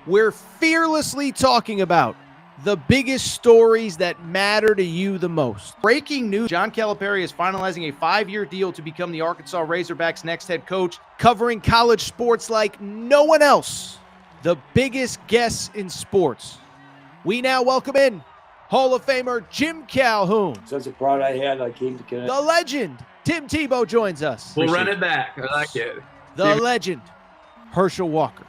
We're fearlessly talking about the biggest stories that matter to you the most. Breaking news, John Calipari is finalizing a 5-year deal to become the Arkansas Razorbacks' next head coach, covering college sports like no one else. The biggest guests in sports. We now welcome in Hall of Famer Jim Calhoun. Such a pride I had, I came to connect. The legend, Tim Tebow, joins us. We'll run it back. I like it. The legend, Herschel Walker.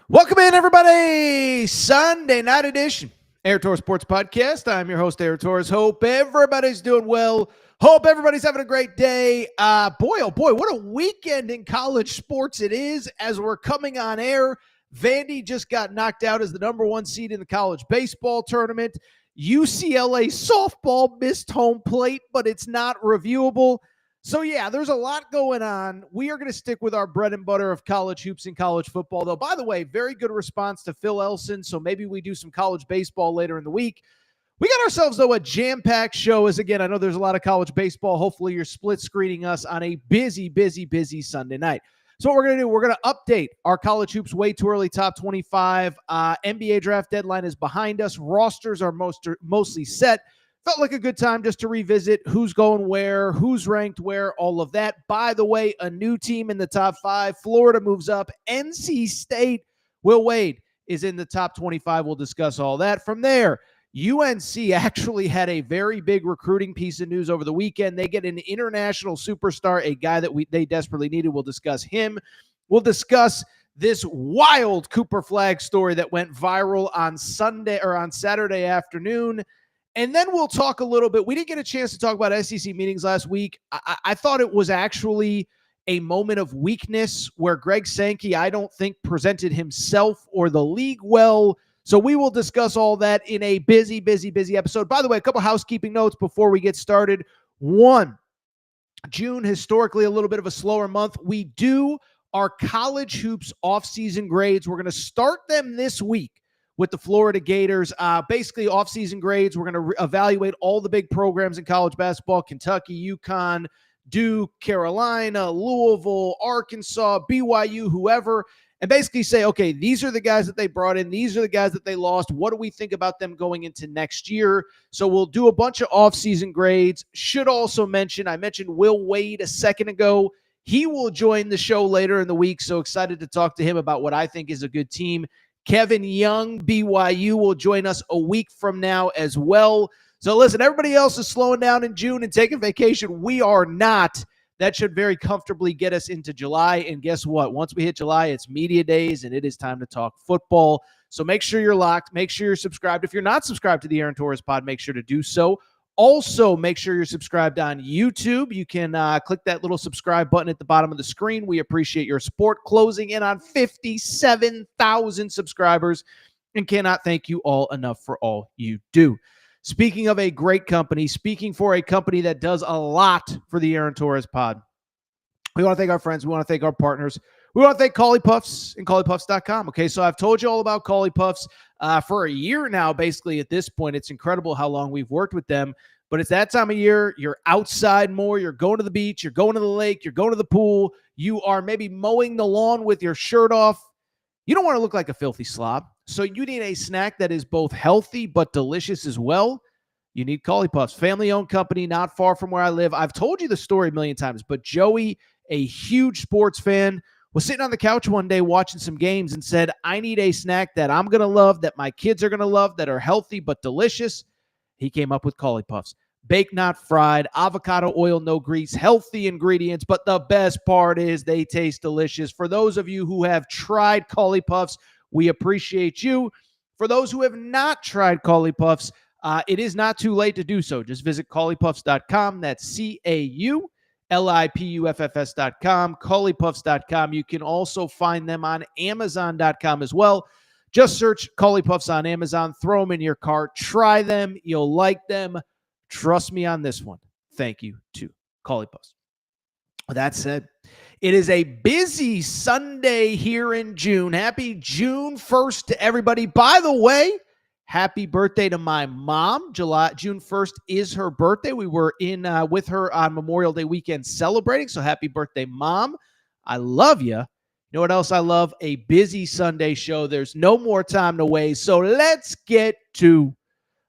Welcome in, everybody. Sunday night edition, Air Torres Sports Podcast. I'm your host, Air Torres. Hope everybody's doing well. Hope everybody's having a great day. Boy, oh boy, what a weekend in college sports it is as we're coming on air. Vandy just got knocked out as the number 1 seed in the college baseball tournament. UCLA softball missed home plate, but it's not reviewable. So, yeah, there's a lot going on. We are going to stick with our bread and butter of college hoops and college football, though. By the way, very good response to Phil Elson, so maybe we do some college baseball later in the week. We got ourselves, though, a jam-packed show. As, again, I know there's a lot of college baseball. Hopefully you're split-screening us on a busy Sunday night. So what we're going to do, we're going to update our college hoops way too early top 25. NBA draft deadline is behind us. Rosters are mostly set. Felt like a good time just to revisit who's going where, who's ranked where, all of that. By the way, a new team in the top 5. Florida moves up. NC State, Will Wade is in the top 25. We'll discuss all that. From there, UNC actually had a very big recruiting piece of news over the weekend. They get an international superstar, a guy that they desperately needed. We'll discuss him. We'll discuss this WILD Cooper Flagg story that went viral on Saturday afternoon. And then we'll talk a little bit. We didn't get a chance to talk about SEC meetings last week. I thought it was actually a moment of weakness where Greg Sankey, I don't think, presented himself or the league well. So we will discuss all that in a busy episode. By the way, a couple housekeeping notes before we get started. 1, June, historically a little bit of a slower month. We do our college hoops off-season grades. We're going to start them this week with the Florida Gators. Basically, off-season grades. We're going to evaluate all the big programs in college basketball: Kentucky, UConn, Duke, Carolina, Louisville, Arkansas, BYU, whoever. And basically say, okay, these are the guys that they brought in. These are the guys that they lost. What do we think about them going into next year? So we'll do a bunch of off-season grades. Should also mention, I mentioned Will Wade a second ago. He will join the show later in the week. So excited to talk to him about what I think is a good team. Kevin Young, BYU, will join us a week from now as well. So listen, everybody else is slowing down in June and taking vacation. We are not. That should very comfortably get us into July. And guess what? Once we hit July, it's media days, and it is time to talk football. So make sure you're locked. Make sure you're subscribed. If you're not subscribed to the Aaron Torres Pod, make sure to do so. Also, make sure you're subscribed on YouTube. You can click that little subscribe button at the bottom of the screen. We appreciate your support. Closing in on 57,000 subscribers, and cannot thank you all enough for all you do. Speaking of a great company, speaking for a company that does a lot for the Aaron Torres Pod, we want to thank our friends. We want to thank our partners. We want to thank Cauley Puffs and CauleyPuffs.com. Okay, so I've told you all about Cauley Puffs for a year now, basically at this point. It's incredible how long we've worked with them, but it's that time of year. You're outside more. You're going to the beach. You're going to the lake. You're going to the pool. You are maybe mowing the lawn with your shirt off. You don't want to look like a filthy slob. So you need a snack that is both healthy but delicious as well. You need Cauley Puffs, family-owned company, not far from where I live. I've told you the story a million times, but Joey, a huge sports fan, was sitting on the couch one day watching some games and said, I need a snack that I'm going to love, that my kids are going to love, that are healthy but delicious. He came up with Cauley Puffs. Baked, not fried, avocado oil, no grease, healthy ingredients, but the best part is they taste delicious. For those of you who have tried Cauley Puffs, we appreciate you. For those who have not tried Cauley Puffs, it is not too late to do so. Just visit CauleyPuffs.com. That's CauleyPuffs.com, CauleyPuffs.com. You can also find them on Amazon.com as well. Just search Cauley Puffs on Amazon. Throw them in your cart. Try them. You'll like them. Trust me on this one. Thank you to Cauley Puffs. With that said, it is a busy Sunday here in June. Happy June 1st to everybody. By the way, Happy birthday to my mom. June 1st is her birthday. We were in with her on Memorial Day weekend celebrating. So happy birthday, Mom. I love you. You know what else I love? A busy Sunday show. There's no more time to waste. So let's get to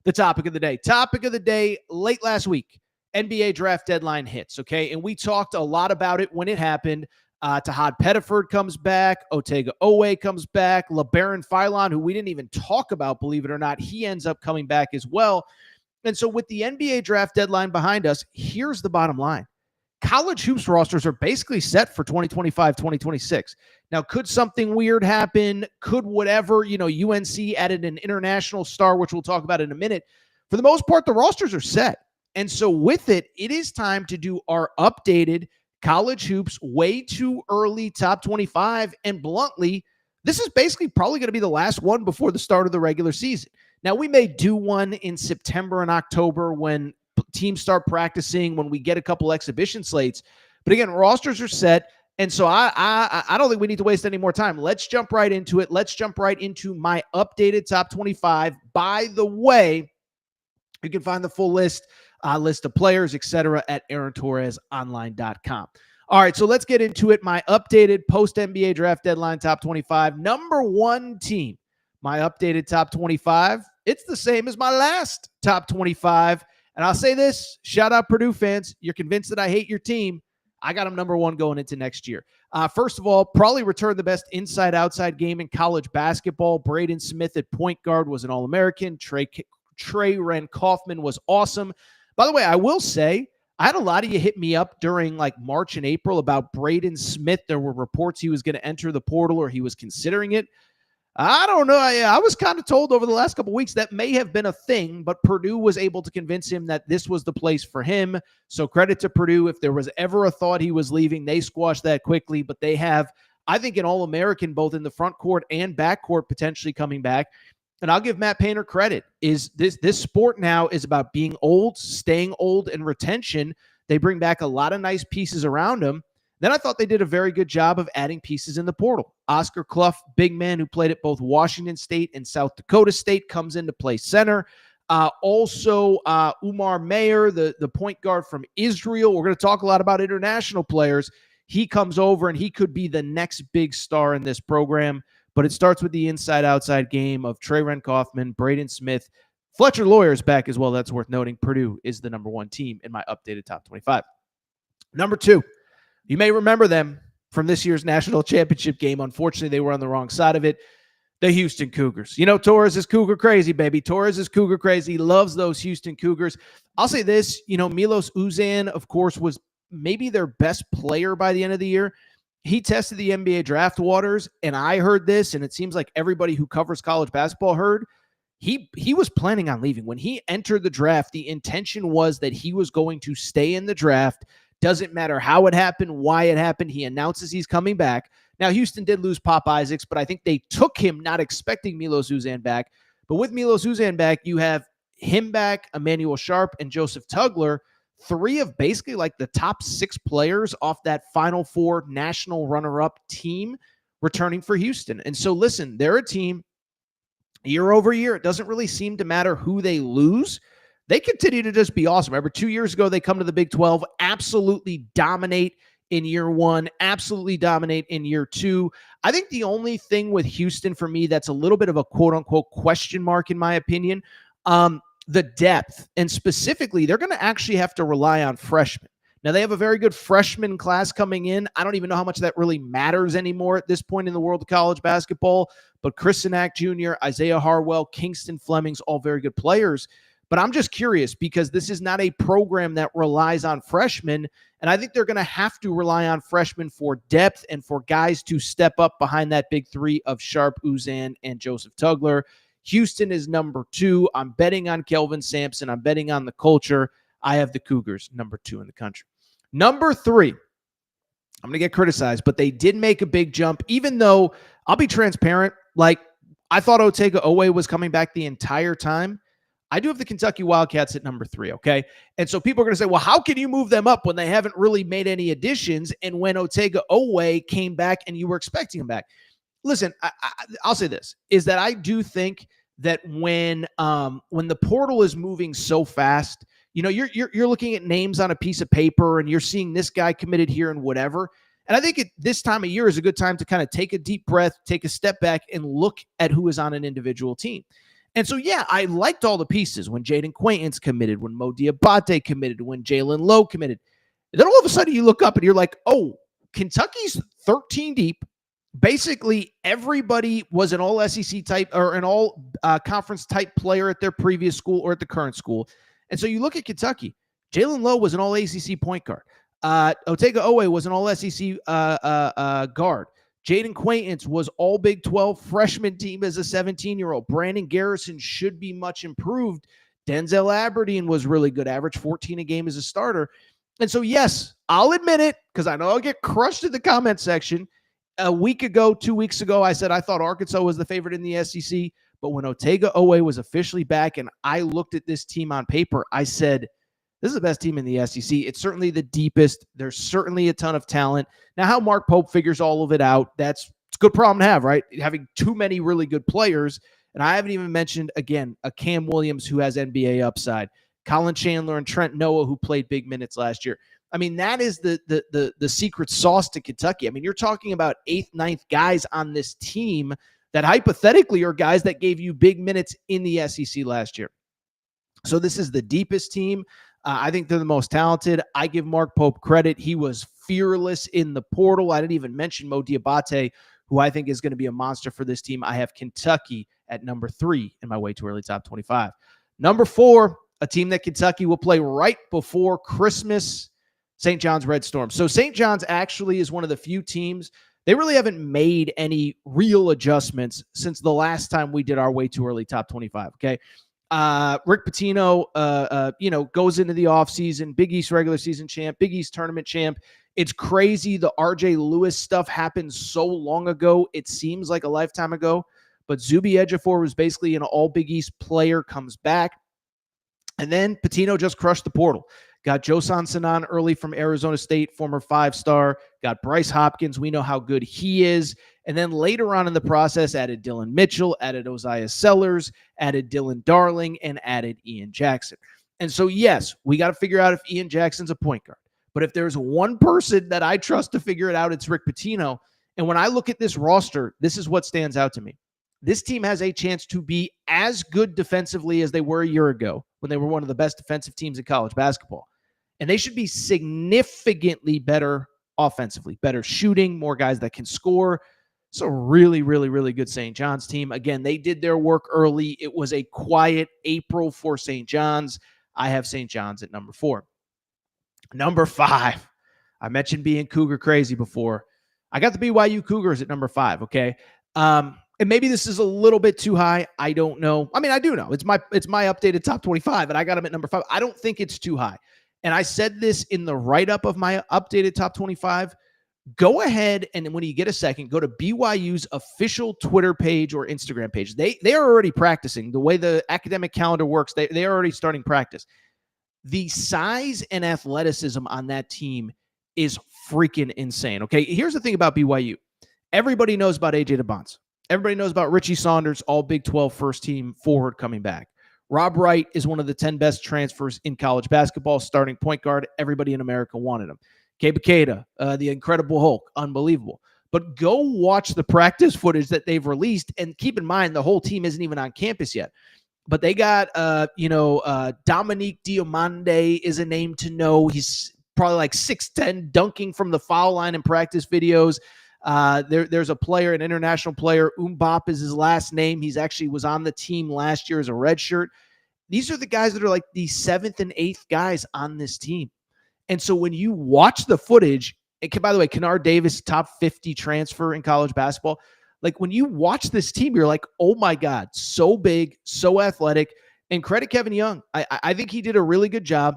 the topic of the day. Topic of the day, late last week, NBA draft deadline hits, okay? And we talked a lot about it when it happened. Tahad Pettiford comes back. Otega Owe comes back. LeBaron Philon, who we didn't even talk about, believe it or not, he ends up coming back as well. And so with the NBA draft deadline behind us, here's the bottom line. College hoops rosters are basically set for 2025, 2026. Now, could something weird happen? Could whatever, UNC added an international star, which we'll talk about in a minute. For the most part, the rosters are set. And so with it, it is time to do our updated college hoops way too early top 25. And bluntly, this is basically probably going to be the last one before the start of the regular season. Now, we may do one in September and October when teams start practicing, when we get a couple exhibition slates. But again, rosters are set. And so I don't think we need to waste any more time. Let's jump right into it. Let's jump right into my updated top 25. By the way, you can find the full list of players, etc. at AaronTorresOnline.com. All right, so let's get into it. My updated post-NBA draft deadline top 25. Number one team, my updated top 25. It's the same as my last top 25. And I'll say this, shout out Purdue fans. You're convinced that I hate your team. I got them number one going into next year. First of all, probably returned the best inside-outside game in college basketball. Braden Smith at point guard was an All-American. Trey Ren Kaufman was awesome. By the way, I will say, I had a lot of you hit me up during like March and April about Braden Smith. There were reports he was going to enter the portal or he was considering it. I don't know. I was kind of told over the last couple of weeks that may have been a thing, but Purdue was able to convince him that this was the place for him. So credit to Purdue. If there was ever a thought he was leaving, they squashed that quickly. But they have, I think, an All-American both in the front court and back court potentially coming back. And I'll give Matt Painter credit. Is this sport now is about being old, staying old, and retention. They bring back a lot of nice pieces around him. Then I thought they did a very good job of adding pieces in the portal. Oscar Clough, big man who played at both Washington State and South Dakota State, comes into play center. Also, Umar Mayer, the point guard from Israel. We're going to talk a lot about international players. He comes over, and he could be the next big star in this program. But it starts with the inside-outside game of Trey Ren Kaufman, Braden Smith. Fletcher Lawyer's back as well. That's worth noting. Purdue is the number one team in my updated top 25. Number two, you may remember them from this year's national championship game. Unfortunately, they were on the wrong side of it. The Houston Cougars. Torres is Cougar crazy, baby. Torres is Cougar crazy. Loves those Houston Cougars. I'll say this, Milos Uzan, of course, was maybe their best player by the end of the year. He tested the NBA draft waters, and I heard this, and it seems like everybody who covers college basketball heard. He was planning on leaving. When he entered the draft, the intention was that he was going to stay in the draft. Doesn't matter how it happened, why it happened. He announces he's coming back. Now, Houston did lose Pop Isaacs, but I think they took him not expecting Milos Uzan back. But with Milos Uzan back, you have him back, Emmanuel Sharp, and Joseph Tugler, three of basically like the top six players off that Final Four national runner-up team returning for Houston. And so, listen, they're a team year over year. It doesn't really seem to matter who they lose. They continue to just be awesome. Remember, 2 years ago, they come to the Big 12, absolutely dominate in year one, absolutely dominate in year two. I think the only thing with Houston for me that's a little bit of a quote-unquote question mark, in my opinion, the depth. And specifically, they're going to actually have to rely on freshmen. Now, they have a very good freshman class coming in. I don't even know how much that really matters anymore at this point in the world of college basketball. But Chris Sinak Jr., Isaiah Harwell, Kingston Fleming's, all very good players. But I'm just curious because this is not a program that relies on freshmen. And I think they're going to have to rely on freshmen for depth and for guys to step up behind that big three of Sharp, Uzan, and Joseph Tugler. Houston is number two. I'm betting on Kelvin Sampson. I'm betting on the culture. I have the Cougars, number two in the country. Number three, I'm going to get criticized, but they did make a big jump, even though I'll be transparent. Like, I thought Otega Owe was coming back the entire time. I do have the Kentucky Wildcats at number three, okay? And so people are going to say, well, how can you move them up when they haven't really made any additions and when Otega Owe came back and you were expecting him back? Listen, I'll say this, is that I do think that when the portal is moving so fast, you're looking at names on a piece of paper and you're seeing this guy committed here and whatever. And I think this time of year is a good time to kind of take a deep breath, take a step back, and look at who is on an individual team. And so, yeah, I liked all the pieces when Jaden Quaintance committed, when Mo Diabate committed, when Jalen Lowe committed. And then all of a sudden you look up and you're like, oh, Kentucky's 13 deep. Basically, everybody was an all SEC type or an all conference type player at their previous school or at the current school. And so you look at Kentucky. Jalen Lowe was an all ACC point guard. Otega Owe was an all SEC guard. Jaden Quaintance was all Big 12 freshman team as a 17-year-old. Brandon Garrison should be much improved. Denzel Aberdeen was really good, average 14 a game as a starter. And so, yes, I'll admit it because I know I'll get crushed in the comment section. A week ago, 2 weeks ago, I said I thought Arkansas was the favorite in the SEC. But when Otega Owe was officially back and I looked at this team on paper, I said, this is the best team in the SEC. It's certainly the deepest. There's certainly a ton of talent. Now, how Mark Pope figures all of it out, it's a good problem to have, right? Having too many really good players. And I haven't even mentioned, again, a Cam Williams who has NBA upside, Colin Chandler and Trent Noah who played big minutes last year. I mean, that is the secret sauce to Kentucky. I mean, you're talking about 8th, 9th guys on this team that hypothetically are guys that gave you big minutes in the SEC last year. So this is the deepest team. I think they're the most talented. I give Mark Pope credit. He was fearless in the portal. I didn't even mention Mo Diabate, who I think is going to be a monster for this team. I have Kentucky at number 3 in my way too early top 25. Number 4, a team that Kentucky will play right before Christmas, St. John's Red Storm. So St. John's actually is one of the few teams. They really haven't made any real adjustments since the last time we did our way too early top 25. Okay. Rick Pitino, goes into the offseason, Big East regular season champ, Big East tournament champ. It's crazy. The RJ Lewis stuff happened so long ago. It seems like a lifetime ago, but Zuby Ejiofor was basically an all Big East player, comes back. And then Pitino just crushed the portal. Got Josan Sanan early from Arizona State, former 5-star. Got Bryce Hopkins. We know how good he is. And then later on in the process, added Dylan Mitchell, added Osiah Sellers, added Dylan Darling, and added Ian Jackson. And so, yes, we got to figure out if Ian Jackson's a point guard. But if there's one person that I trust to figure it out, it's Rick Pitino. And when I look at this roster, this is what stands out to me. This team has a chance to be as good defensively as they were a year ago when they were one of the best defensive teams in college basketball. And they should be significantly better offensively, better shooting, more guys that can score. So really, really, really good St. John's team. Again, they did their work early. It was a quiet April for St. John's. I have St. John's at number 4. Number 5. I mentioned being Cougar crazy before. I got the BYU Cougars at number 5, okay? And maybe this is a little bit too high. I don't know. I mean, I do know. It's my updated top 25, and I got them at number 5. I don't think it's too high. And I said this in the write-up of my updated top 25. Go ahead and when you get a second, go to BYU's official Twitter page or Instagram page. They are already practicing. The way the academic calendar works, they are already starting practice. The size and athleticism on that team is freaking insane. Okay, here's the thing about BYU. Everybody knows about AJ DeBonce. Everybody knows about Richie Saunders, all Big 12 first-team forward coming back. Rob Wright is one of the 10 best transfers in college basketball, starting point guard. Everybody in America wanted him. Gabe Ikeda, the Incredible Hulk, unbelievable. But go watch the practice footage that they've released, and keep in mind the whole team isn't even on campus yet. But they got, Dominique Diomande is a name to know. He's probably like 6'10", dunking from the foul line in practice videos. There's a player, an international player, Mbop is his last name. He's actually was on the team last year as a redshirt. These are the guys that are like the 7th and 8th guys on this team. And so when you watch the footage, and by the way, Kennard Davis, top 50 transfer in college basketball. Like when you watch this team, you're like, oh my God, so big, so athletic. And credit Kevin Young. I think he did a really good job,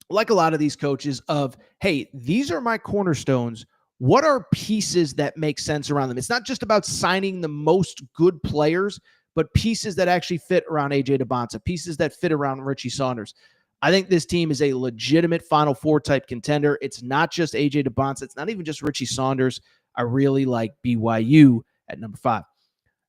like a lot of these coaches, of, hey, these are my cornerstones. What are pieces that make sense around them? It's not just about signing the most good players, but pieces that actually fit around AJ DeBonce, pieces that fit around Richie Saunders. I think this team is a legitimate Final Four type contender. It's not just AJ DeBonce. It's not even just Richie Saunders. I really like BYU at number 5.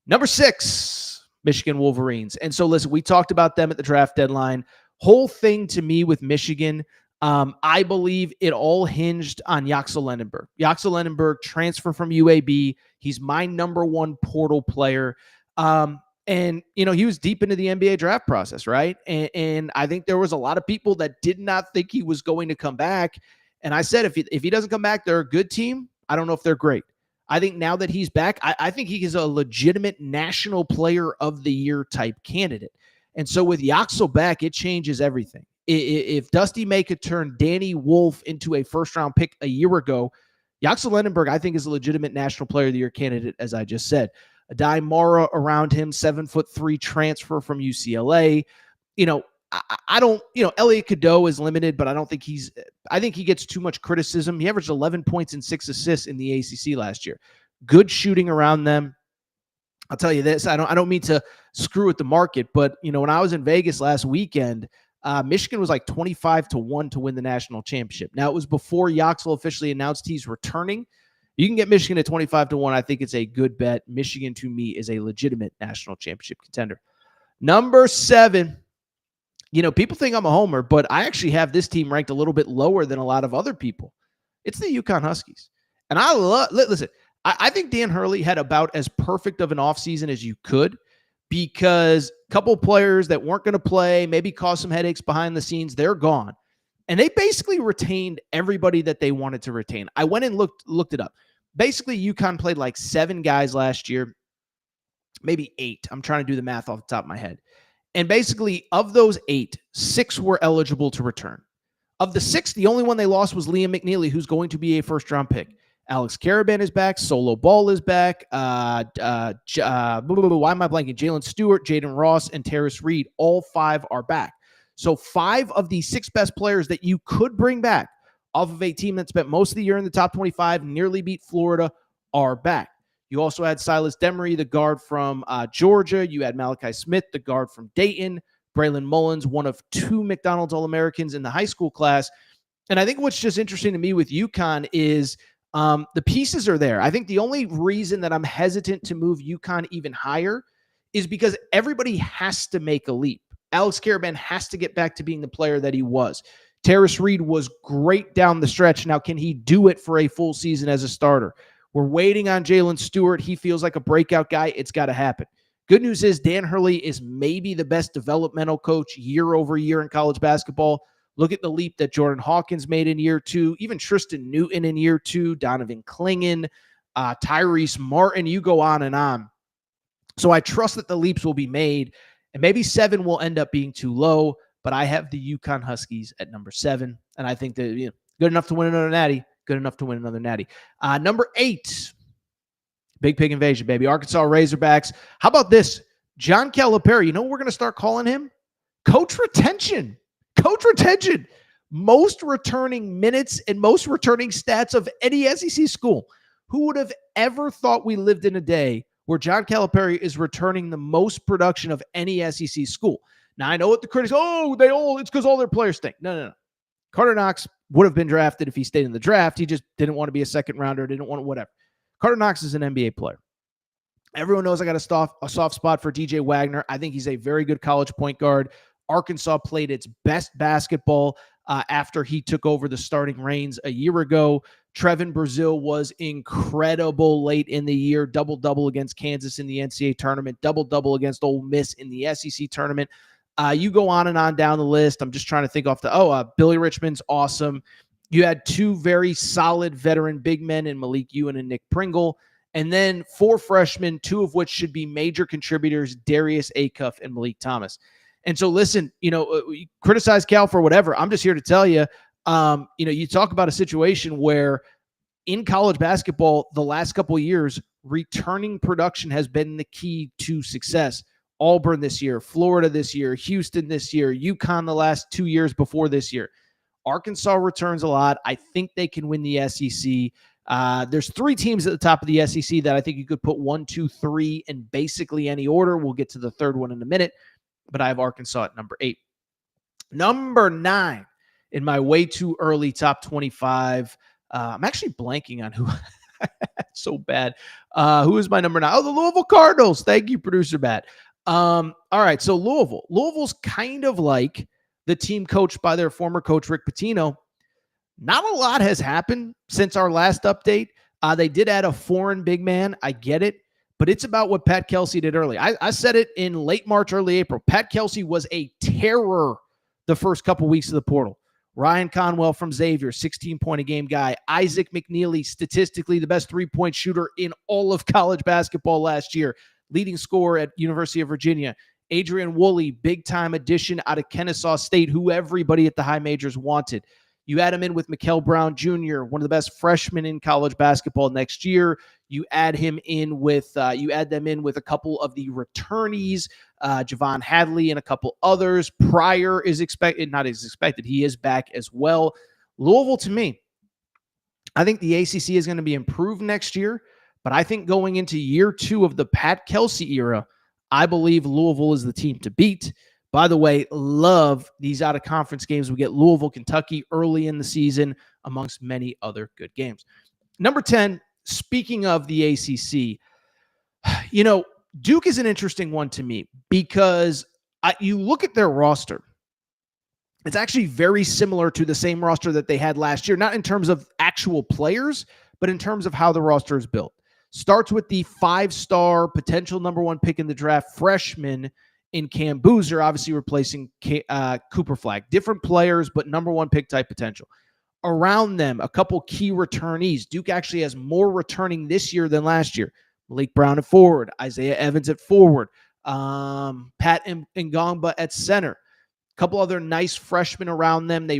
Number 6, Michigan Wolverines. And so, listen, we talked about them at the draft deadline. Whole thing to me with Michigan, I believe it all hinged on Yaxel Lendenberg. Yaxel Lendenberg, transfer from UAB. He's my number one portal player. And, he was deep into the NBA draft process, right? And I think there was a lot of people that did not think he was going to come back. And I said, if he doesn't come back, they're a good team. I don't know if they're great. I think now that he's back, I think he is a legitimate national player of the year type candidate. And so with Yaxel back, it changes everything. If Dusty May could turn Danny Wolf into a first-round pick a year ago, Yaxel Lendenberg, I think, is a legitimate national player of the year candidate, as I just said. Adai Mara around him, 7'3" transfer from UCLA. I don't, Elliot Cadeau is limited, but I think he gets too much criticism. He averaged 11 points and 6 assists in the ACC last year. Good shooting around them. I'll tell you this, I don't mean to screw with the market, but when I was in Vegas last weekend, Michigan was like 25-1 to win the national championship. Now, it was before Yaxel officially announced he's returning. You can get Michigan at 25-1. I think it's a good bet. Michigan, to me, is a legitimate national championship contender. Number 7. People think I'm a homer, but I actually have this team ranked a little bit lower than a lot of other people. It's the UConn Huskies. And I think Dan Hurley had about as perfect of an offseason as you could, because a couple players that weren't going to play, maybe caused some headaches behind the scenes, they're gone. And they basically retained everybody that they wanted to retain. I went and looked it up. Basically, UConn played like 7 guys last year, maybe 8. I'm trying to do the math off the top of my head. And basically, of those 8, 6 were eligible to return. Of the 6, the only one they lost was Liam McNeely, who's going to be a first-round pick. Alex Caravan is back. Solo Ball is back. Why am I blanking? Jalen Stewart, Jaden Ross, and Terrace Reed, all 5 are back. So 5 of the 6 best players that you could bring back off of a team that spent most of the year in the top 25, nearly beat Florida, are back. You also had Silas Demery, the guard from Georgia. You had Malachi Smith, the guard from Dayton. Braylon Mullins, one of 2 McDonald's All-Americans in the high school class. And I think what's just interesting to me with UConn is the pieces are there. I think the only reason that I'm hesitant to move UConn even higher is because everybody has to make a leap. Alex Caravan has to get back to being the player that he was. Terrace Reed was great down the stretch. Now, can he do it for a full season as a starter? We're waiting on Jalen Stewart. He feels like a breakout guy. It's got to happen. Good news is Dan Hurley is maybe the best developmental coach year over year in college basketball. Look at the leap that Jordan Hawkins made in year 2, even Tristan Newton in year 2, Donovan Clingan, Tyrese Martin, you go on and on. So I trust that the leaps will be made, and maybe 7 will end up being too low, but I have the UConn Huskies at number 7, and I think that good enough to win another natty, good enough to win another natty. Number 8, Big Pig Invasion, baby. Arkansas Razorbacks. How about this? John Calipari, you know what we're going to start calling him? Coach Retention. Coach Retention. Most returning minutes and most returning stats of any SEC school. Who would have ever thought we lived in a day where John Calipari is returning the most production of any SEC school? Now, I know what the critics, it's because all their players think. No. Carter Knox would have been drafted if he stayed in the draft. He just didn't want to be a second rounder, didn't want whatever. Carter Knox is an NBA player. Everyone knows I got a soft spot for DJ Wagner. I think he's a very good college point guard. Arkansas played its best basketball after he took over the starting reins a year ago. Trevin Brazile was incredible late in the year. Double-double against Kansas in the NCAA tournament. Double-double against Ole Miss in the SEC tournament. You go on and on down the list. I'm just trying to think Billy Richmond's awesome. You had 2 very solid veteran big men in Malik Ewan and Nick Pringle. And then 4 freshmen, 2 of which should be major contributors, Darius Acuff and Malik Thomas. And so, listen, criticize Cal for whatever. I'm just here to tell you, you talk about a situation where in college basketball, the last couple of years, returning production has been the key to success. Auburn this year, Florida this year, Houston this year, UConn the last 2 years before this year. Arkansas returns a lot. I think they can win the SEC. There's 3 teams at the top of the SEC that I think you could put 1, 2, 3 in basically any order. We'll get to the third one in a minute, but I have Arkansas at number 8. Number 9 in my way too early top 25. I'm actually blanking on who. So bad. Who is my number 9? Oh, the Louisville Cardinals. Thank you, producer Matt. All right, so Louisville's kind of like the team coached by their former coach, Rick Pitino. Not a lot has happened since our last update. They did add a foreign big man. I get it, but it's about what Pat Kelsey did early. I said it in late March, early April. Pat Kelsey was a terror the first couple weeks of the portal. Ryan Conwell from Xavier, 16-point-a-game guy. Isaac McNeely, statistically the best three-point shooter in all of college basketball last year. Leading scorer at University of Virginia. Adrian Woolley, big-time addition out of Kennesaw State, who everybody at the high majors wanted. You add him in with Mikal Brown Jr., one of the best freshmen in college basketball next year. You add him in with, you add them in with a couple of the returnees, Javon Hadley and a couple others. Pryor is expected, not as expected. He is back as well. Louisville, to me, I think the ACC is going to be improved next year, but I think going into year 2 of the Pat Kelsey era, I believe Louisville is the team to beat. By the way, love these out-of-conference games. We get Louisville, Kentucky early in the season, amongst many other good games. Number 10, speaking of the ACC, Duke is an interesting one to me because you look at their roster. It's actually very similar to the same roster that they had last year, not in terms of actual players, but in terms of how the roster is built. Starts with the 5-star potential number 1 pick in the draft freshman in Cam Boozer, obviously replacing Cooper Flagg. Different players, but number 1 pick type potential. Around them, a couple key returnees. Duke actually has more returning this year than last year. Malik Brown at forward, Isaiah Evans at forward, Pat Ngongba at center. A couple other nice freshmen around them. They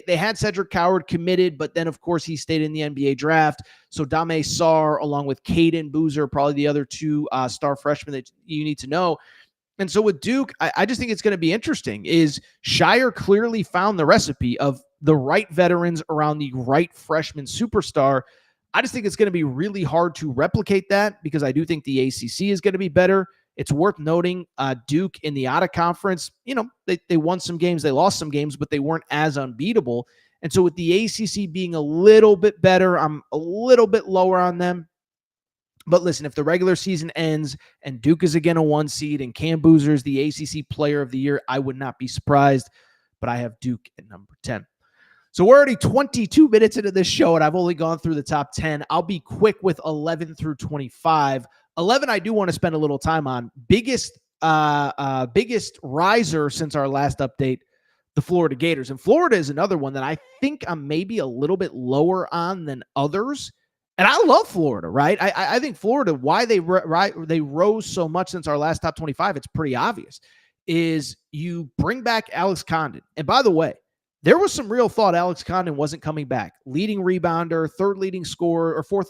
had Cedric Coward committed, but then, of course, he stayed in the NBA draft. So Dame Sarr, along with Caden Boozer, probably the other 2 star freshmen that you need to know. And so with Duke, I just think it's going to be interesting. Is Shire clearly found the recipe of the right veterans around the right freshman superstar. I just think it's going to be really hard to replicate that because I do think the ACC is going to be better. It's worth noting Duke in the out-of-conference, they won some games, they lost some games, but they weren't as unbeatable. And so with the ACC being a little bit better, I'm a little bit lower on them. But listen, if the regular season ends and Duke is again a 1 seed and Cam Boozer is the ACC Player of the Year, I would not be surprised. But I have Duke at number 10. So we're already 22 minutes into this show, and I've only gone through the top 10. I'll be quick with 11 through 25. 11, I do want to spend a little time on. Biggest riser since our last update, the Florida Gators. And Florida is another one that I think I'm maybe a little bit lower on than others. And I love Florida, right? I think Florida, why they rose so much since our last top 25, it's pretty obvious, is you bring back Alex Condon. And by the way, there was some real thought Alex Condon wasn't coming back. Leading rebounder, fourth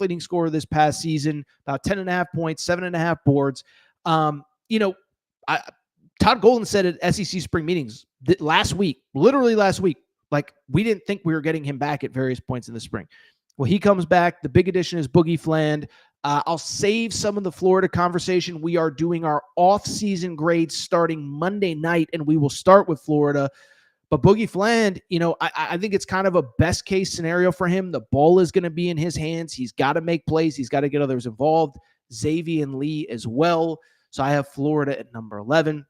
leading scorer this past season, about 10.5 points, 7.5 boards. Todd Golden said at SEC spring meetings literally last week, like we didn't think we were getting him back at various points in the spring. Well, he comes back. The big addition is Boogie Fland. I'll save some of the Florida conversation. We are doing our off-season grades starting Monday night, and we will start with Florida. But Boogie Fland, I think it's kind of a best-case scenario for him. The ball is going to be in his hands. He's got to make plays. He's got to get others involved. Xavier and Lee as well. So I have Florida at number 11.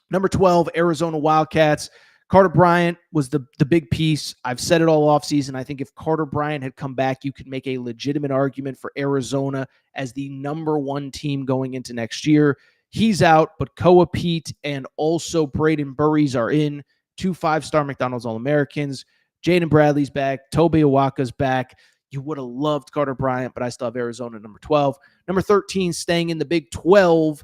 Number 12, Arizona Wildcats. Carter Bryant was the big piece. I've said it all offseason. I think if Carter Bryant had come back, you could make a legitimate argument for Arizona as the number 1 team going into next year. He's out, but Koa Pete and also Braden Burries are in. 2 5-star McDonald's All-Americans. Jaden Bradley's back. Tobe Awaka's back. You would have loved Carter Bryant, but I still have Arizona number 12. Number 13, staying in the Big 12,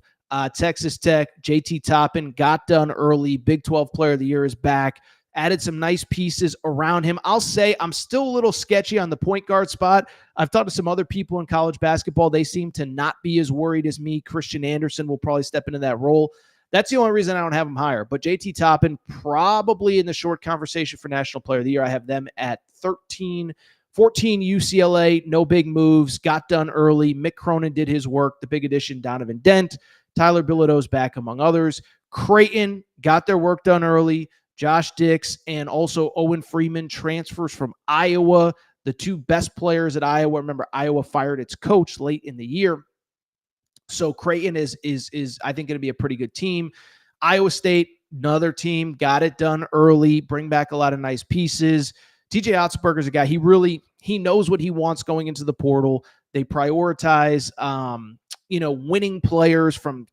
Texas Tech. JT Toppin got done early. Big 12 Player of the Year is back. Added some nice pieces around him. I'll say I'm still a little sketchy on the point guard spot. I've talked to some other people in college basketball. They seem to not be as worried as me. Christian Anderson will probably step into that role. That's the only reason I don't have him higher. But JT Toppin probably in the short conversation for National Player of the Year. I have them at 13. 14, UCLA, no big moves, got done early. Mick Cronin did his work. The big addition, Donovan Dent. Tyler Bilodeau's back, among others. Creighton got their work done early. Josh Dix and also Owen Freeman transfers from Iowa. The 2 best players at Iowa. Remember, Iowa fired its coach late in the year. So Creighton is I think going to be a pretty good team. Iowa State, another team, got it done early, bring back a lot of nice pieces. TJ Otzelberger's a guy, he knows what he wants going into the portal. They prioritize winning players from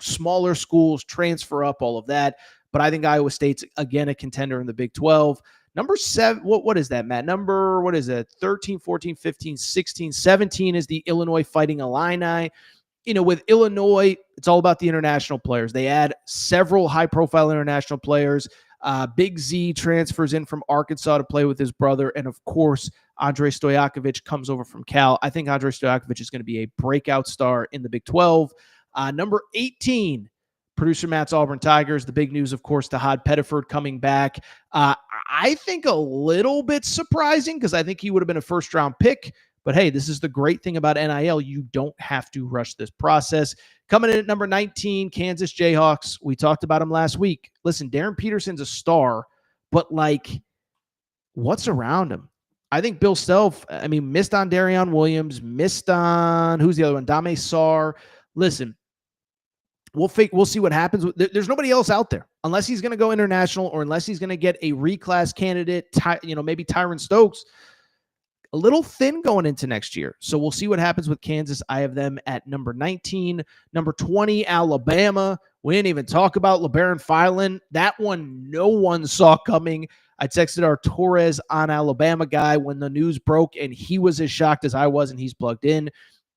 smaller schools, transfer up, all of that. But I think Iowa State's again a contender in the Big 12. Number 7, what is that, Matt? Number, what is it? 13, 14, 15, 16, 17 is the Illinois Fighting Illini. With Illinois, it's all about the international players. They add several high-profile international players. Big Z transfers in from Arkansas to play with his brother. And, of course, Andrei Stojakovic comes over from Cal. I think Andrei Stojakovic is going to be a breakout star in the Big 12. Number 18, producer Matt's Auburn Tigers. The big news, of course, Tahad Pettiford coming back. I think a little bit surprising because I think he would have been a first-round pick. But, hey, this is the great thing about NIL. You don't have to rush this process. Coming in at number 19, Kansas Jayhawks. We talked about him last week. Listen, Darren Peterson's a star, but, what's around him? I think Bill Self, missed on Darion Williams, missed on, who's the other one? Dame Sarr. Listen, we'll see what happens. There's nobody else out there unless he's going to go international or unless he's going to get a reclass candidate, maybe Tyron Stokes. A little thin going into next year. So we'll see what happens with Kansas. I have them at number 19. Number 20, Alabama. We didn't even talk about LeBaron Filan. That one no one saw coming. I texted our Torres on Alabama guy when the news broke, and he was as shocked as I was, and he's plugged in.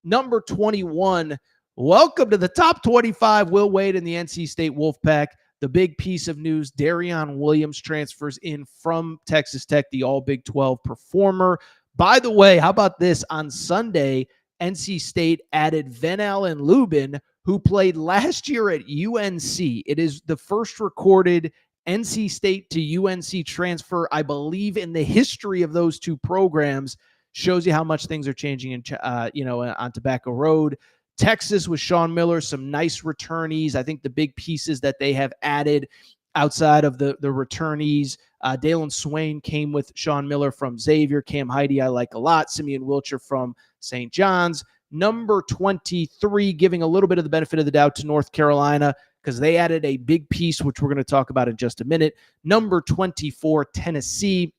Number 21, welcome to the top 25, Will Wade and the NC State Wolfpack. The big piece of news, Darion Williams transfers in from Texas Tech, the All-Big 12 performer. By the way, how about this? On Sunday, NC State added Venal and Lubin, who played last year at UNC. It is the first recorded NC State to UNC transfer, I believe, in the history of those two programs. Shows you how much things are changing on Tobacco Road. Texas with Sean Miller, some nice returnees. I think the big pieces that they have added outside of the returnees, Dalen Swain came with Sean Miller from Xavier. Cam Heidi I like a lot. Simeon Wilcher from St. John's. Number 23, giving a little bit of the benefit of the doubt to North Carolina because they added a big piece, which we're going to talk about in just a minute. Number 24, Tennessee.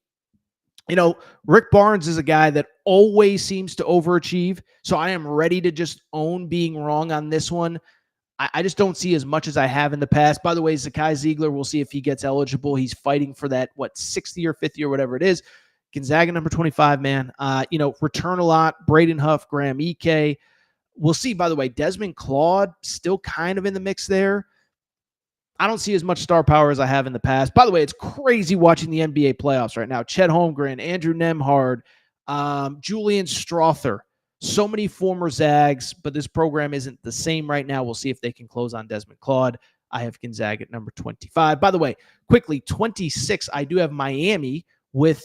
Rick Barnes is a guy that always seems to overachieve, so I am ready to just own being wrong on this one. I just don't see as much as I have in the past. By the way, Zakai Ziegler, we'll see if he gets eligible. He's fighting for that, 6th year, 5th year, whatever it is. Gonzaga, number 25, man. Return a lot. Braden Huff, Graham Ike. We'll see, by the way, Desmond Claude still kind of in the mix there. I don't see as much star power as I have in the past. By the way, it's crazy watching the NBA playoffs right now. Chet Holmgren, Andrew Nembhard, Julian Strother. So many former Zags, but this program isn't the same right now. We'll see if they can close on Desmond Claude. I have Gonzaga at number 25. By the way, quickly, 26, I do have Miami with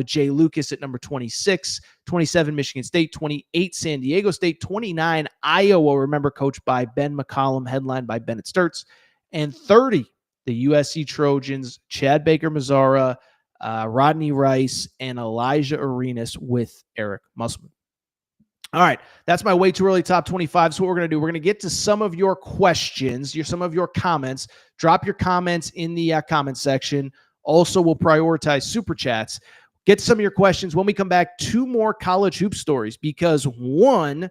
Jay Lucas at number 26, 27, Michigan State, 28, San Diego State, 29, Iowa, remember, coached by Ben McCollum, headlined by Bennett Sturts, and 30, the USC Trojans, Chad Baker-Mazara, Rodney Rice, and Elijah Arenas with Eric Musselman. All right, that's my way too early top 25. So what we're going to do, we're going to get to some of your questions, some of your comments. Drop your comments in the comment section. Also, we'll prioritize super chats. Get some of your questions. When we come back, 2 more college hoop stories because one,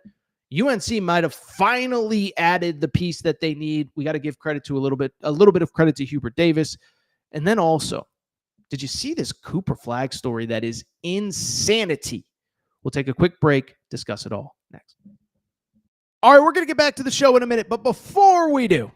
UNC might have finally added the piece that they need. We got to give credit to a little bit of credit to Hubert Davis. And then also, did you see this Cooper Flagg story that is insanity? We'll take a quick break, discuss it all next. All right, we're going to get back to the show in a minute. But before we do,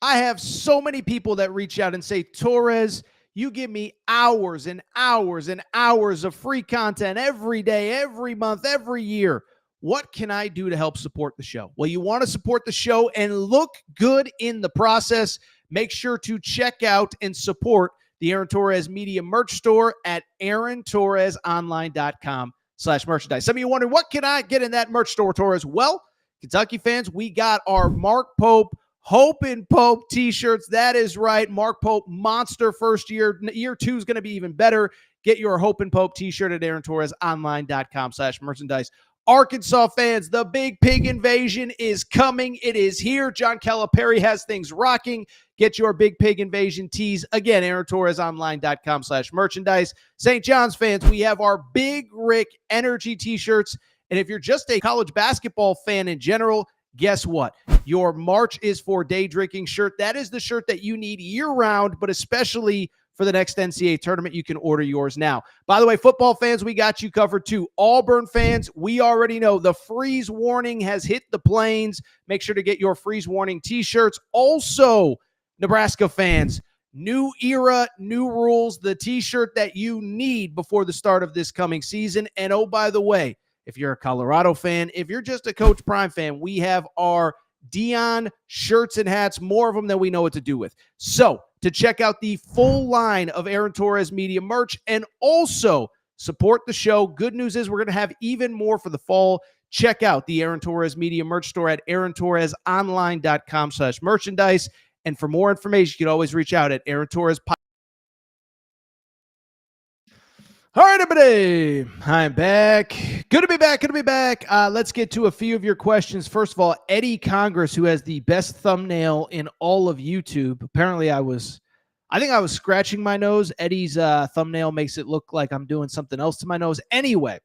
I have so many people that reach out and say, Torres, you give me hours and hours and hours of free content every day, every month, every year. What can I do to help support the show? Well, you want to support the show and look good in the process. Make sure to check out and support the Aaron Torres Media merch store at aarontorresonline.com/merchandise. Some of you wondering, what can I get in that merch store, Torres? Well, Kentucky fans, we got our Mark Pope Hope and Pope t-shirts. That is right. Mark Pope, monster first year. Year 2 is going to be even better. Get your Hope and Pope t-shirt at aarontorresonline.com/merchandise. Arkansas fans, the Big Pig Invasion is coming. It is here. John Calipari has things rocking. Get your Big Pig Invasion tees. Again, AaronTorresOnline.com/merchandise. St. John's fans, we have our Big Rick Energy t-shirts. And if you're just a college basketball fan in general, guess what? Your March is for Day Drinking shirt. That is the shirt that you need year-round, but especially for the next NCAA tournament. You can order yours now. By the way, football fans, we got you covered too. Auburn fans, we already know the freeze warning has hit the plains. Make sure to get your freeze warning t-shirts. Also, Nebraska fans, new era, new rules, the t-shirt that you need before the start of this coming season. And oh, by the way, if you're a Colorado fan, if you're just a Coach Prime fan, we have our Dion shirts and hats, more of them than we know what to do with. So to check out the full line of Aaron Torres Media merch and also support the show, good news is we're going to have even more for the fall. Check out the Aaron Torres Media merch store at AaronTorresOnline.com/merchandise. And for more information, you can always reach out at Aaron Torres. All right, everybody, I'm back. Good to be back. Let's get to a few of your questions. First of all, Eddie Congress, who has the best thumbnail in all of YouTube. Apparently, I think I was scratching my nose. Eddie's thumbnail makes it look like I'm doing something else to my nose. Anyway,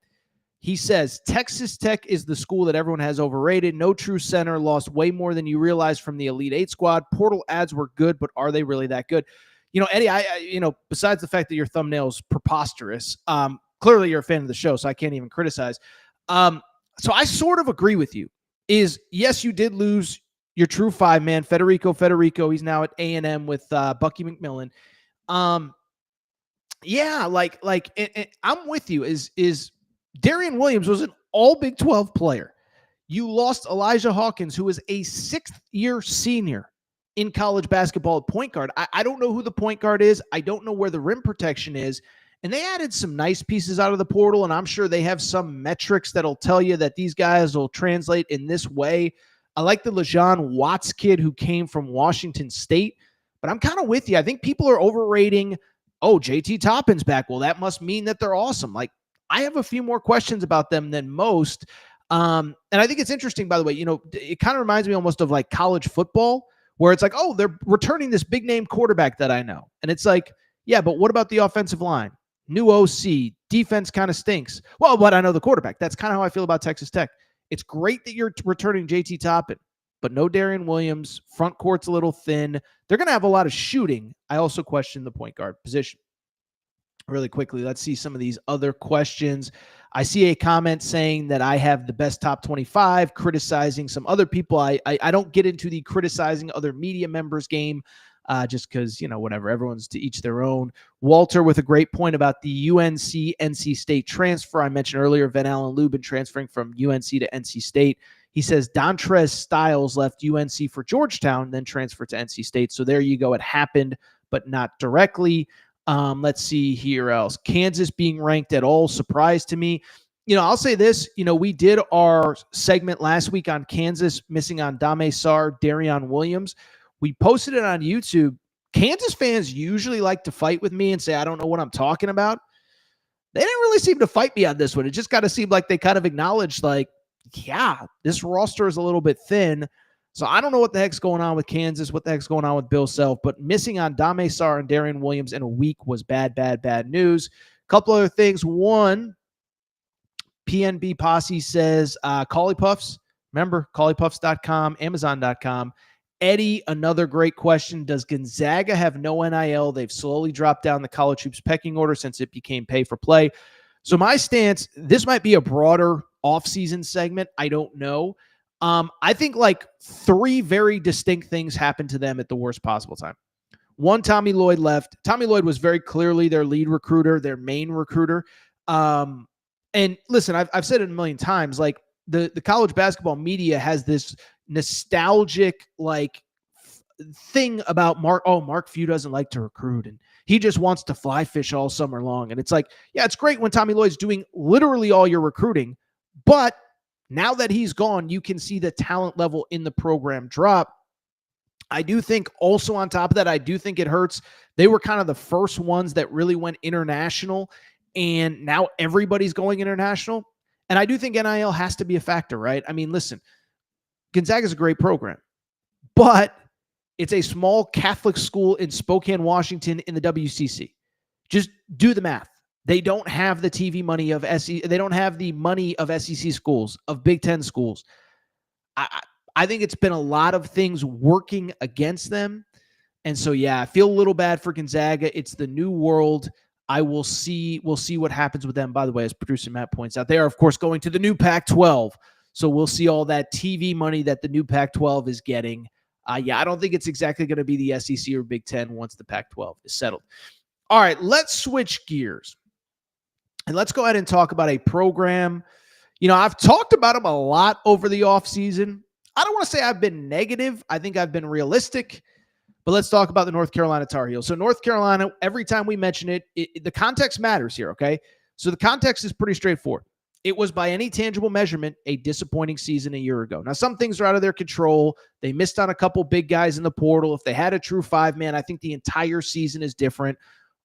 he says, Texas Tech is the school that everyone has overrated. No true center, lost way more than you realize from the Elite Eight squad. Portal ads were good, but are they really that good? You know, Eddie, besides the fact that your thumbnail is preposterous, clearly you're a fan of the show, so I can't even criticize. So I sort of agree with you. Yes, you did lose your true five-man, Federico. He's now at A&M with Bucky McMillan. I'm with you. Is Darian Williams was an all Big 12 player. You lost Elijah Hawkins, who was a sixth-year senior in college basketball at point guard. I don't know who the point guard is. I don't know where the rim protection is. And they added some nice pieces out of the portal, and I'm sure they have some metrics that'll tell you that these guys will translate in this way. I like the LeJean Watts kid who came from Washington State, but I'm kind of with you. I think people are overrating, JT Toppin's back. Well, that must mean that they're awesome. Like, I have a few more questions about them than most. And I think it's interesting, by the way, it kind of reminds me almost of like college football, where it's like, they're returning this big name quarterback that I know. And it's like, yeah, but what about the offensive line? New OC, defense kind of stinks. Well, but I know the quarterback. That's kind of how I feel about Texas Tech. It's great that you're returning JT Toppin, but no Darian Williams. Front court's a little thin. They're going to have a lot of shooting. I also question the point guard position. Really quickly, let's see some of these other questions. I see a comment saying that I have the best top 25, criticizing some other people. I don't get into the criticizing other media members game just because, whatever, everyone's to each their own. Walter with a great point about the UNC NC State transfer. I mentioned earlier, Van Allen Lubin transferring from UNC to NC State. He says Dontrez Styles left UNC for Georgetown, then transferred to NC State. So there you go. It happened, but not directly. Let's see here else. Kansas being ranked at all surprised to me. I'll say this, we did our segment last week on Kansas missing on Dame Sarr, Darion Williams. We posted it on YouTube. Kansas fans usually like to fight with me and say, I don't know what I'm talking about. They didn't really seem to fight me on this one. It just kind of seemed like they kind of acknowledged like, yeah, this roster is a little bit thin. So I don't know what the heck's going on with Kansas, what the heck's going on with Bill Self, but missing on Dame Sarr and Darion Williams in a week was bad news. A couple other things. One, PNB Posse says, Collie Puffs, remember, colliepuffs.com, amazon.com. Eddie, another great question. Does Gonzaga have no NIL? They've slowly dropped down the college hoops pecking order since it became pay for play. So my stance, this might be a broader offseason segment. I don't know. I think like three very distinct things happened to them at the worst possible time. One, Tommy Lloyd left. Tommy Lloyd was very clearly their lead recruiter, their main recruiter. And listen, I've said it a million times, like the college basketball media has this nostalgic like thing about Mark Few doesn't like to recruit and he just wants to fly fish all summer long. And it's like, yeah, it's great when Tommy Lloyd's doing literally all your recruiting, but now that he's gone, you can see the talent level in the program drop. I do think also on top of that, I do think it hurts. They were kind of the first ones that really went international, and now everybody's going international. And I do think NIL has to be a factor, right? I mean, listen, Gonzaga is a great program, but it's a small Catholic school in Spokane, Washington in the WCC. Just do the math. They don't have the TV money of SEC. They don't have the money of SEC schools, of Big Ten schools. I think it's been a lot of things working against them. And so, yeah, I feel a little bad for Gonzaga. It's the new world. We'll see what happens with them. By the way, as producer Matt points out, they are, of course, going to the new Pac-12. So we'll see all that TV money that the new Pac-12 is getting. I don't think it's exactly going to be the SEC or Big Ten once the Pac-12 is settled. All right, let's switch gears. And let's go ahead and talk about a program. I've talked about them a lot over the offseason. I don't want to say I've been negative. I think I've been realistic. But let's talk about the North Carolina Tar Heels. So North Carolina, every time we mention it, the context matters here, okay? So the context is pretty straightforward. It was, by any tangible measurement, a disappointing season a year ago. Now, some things are out of their control. They missed on a couple big guys in the portal. If they had a true five-man, I think the entire season is different.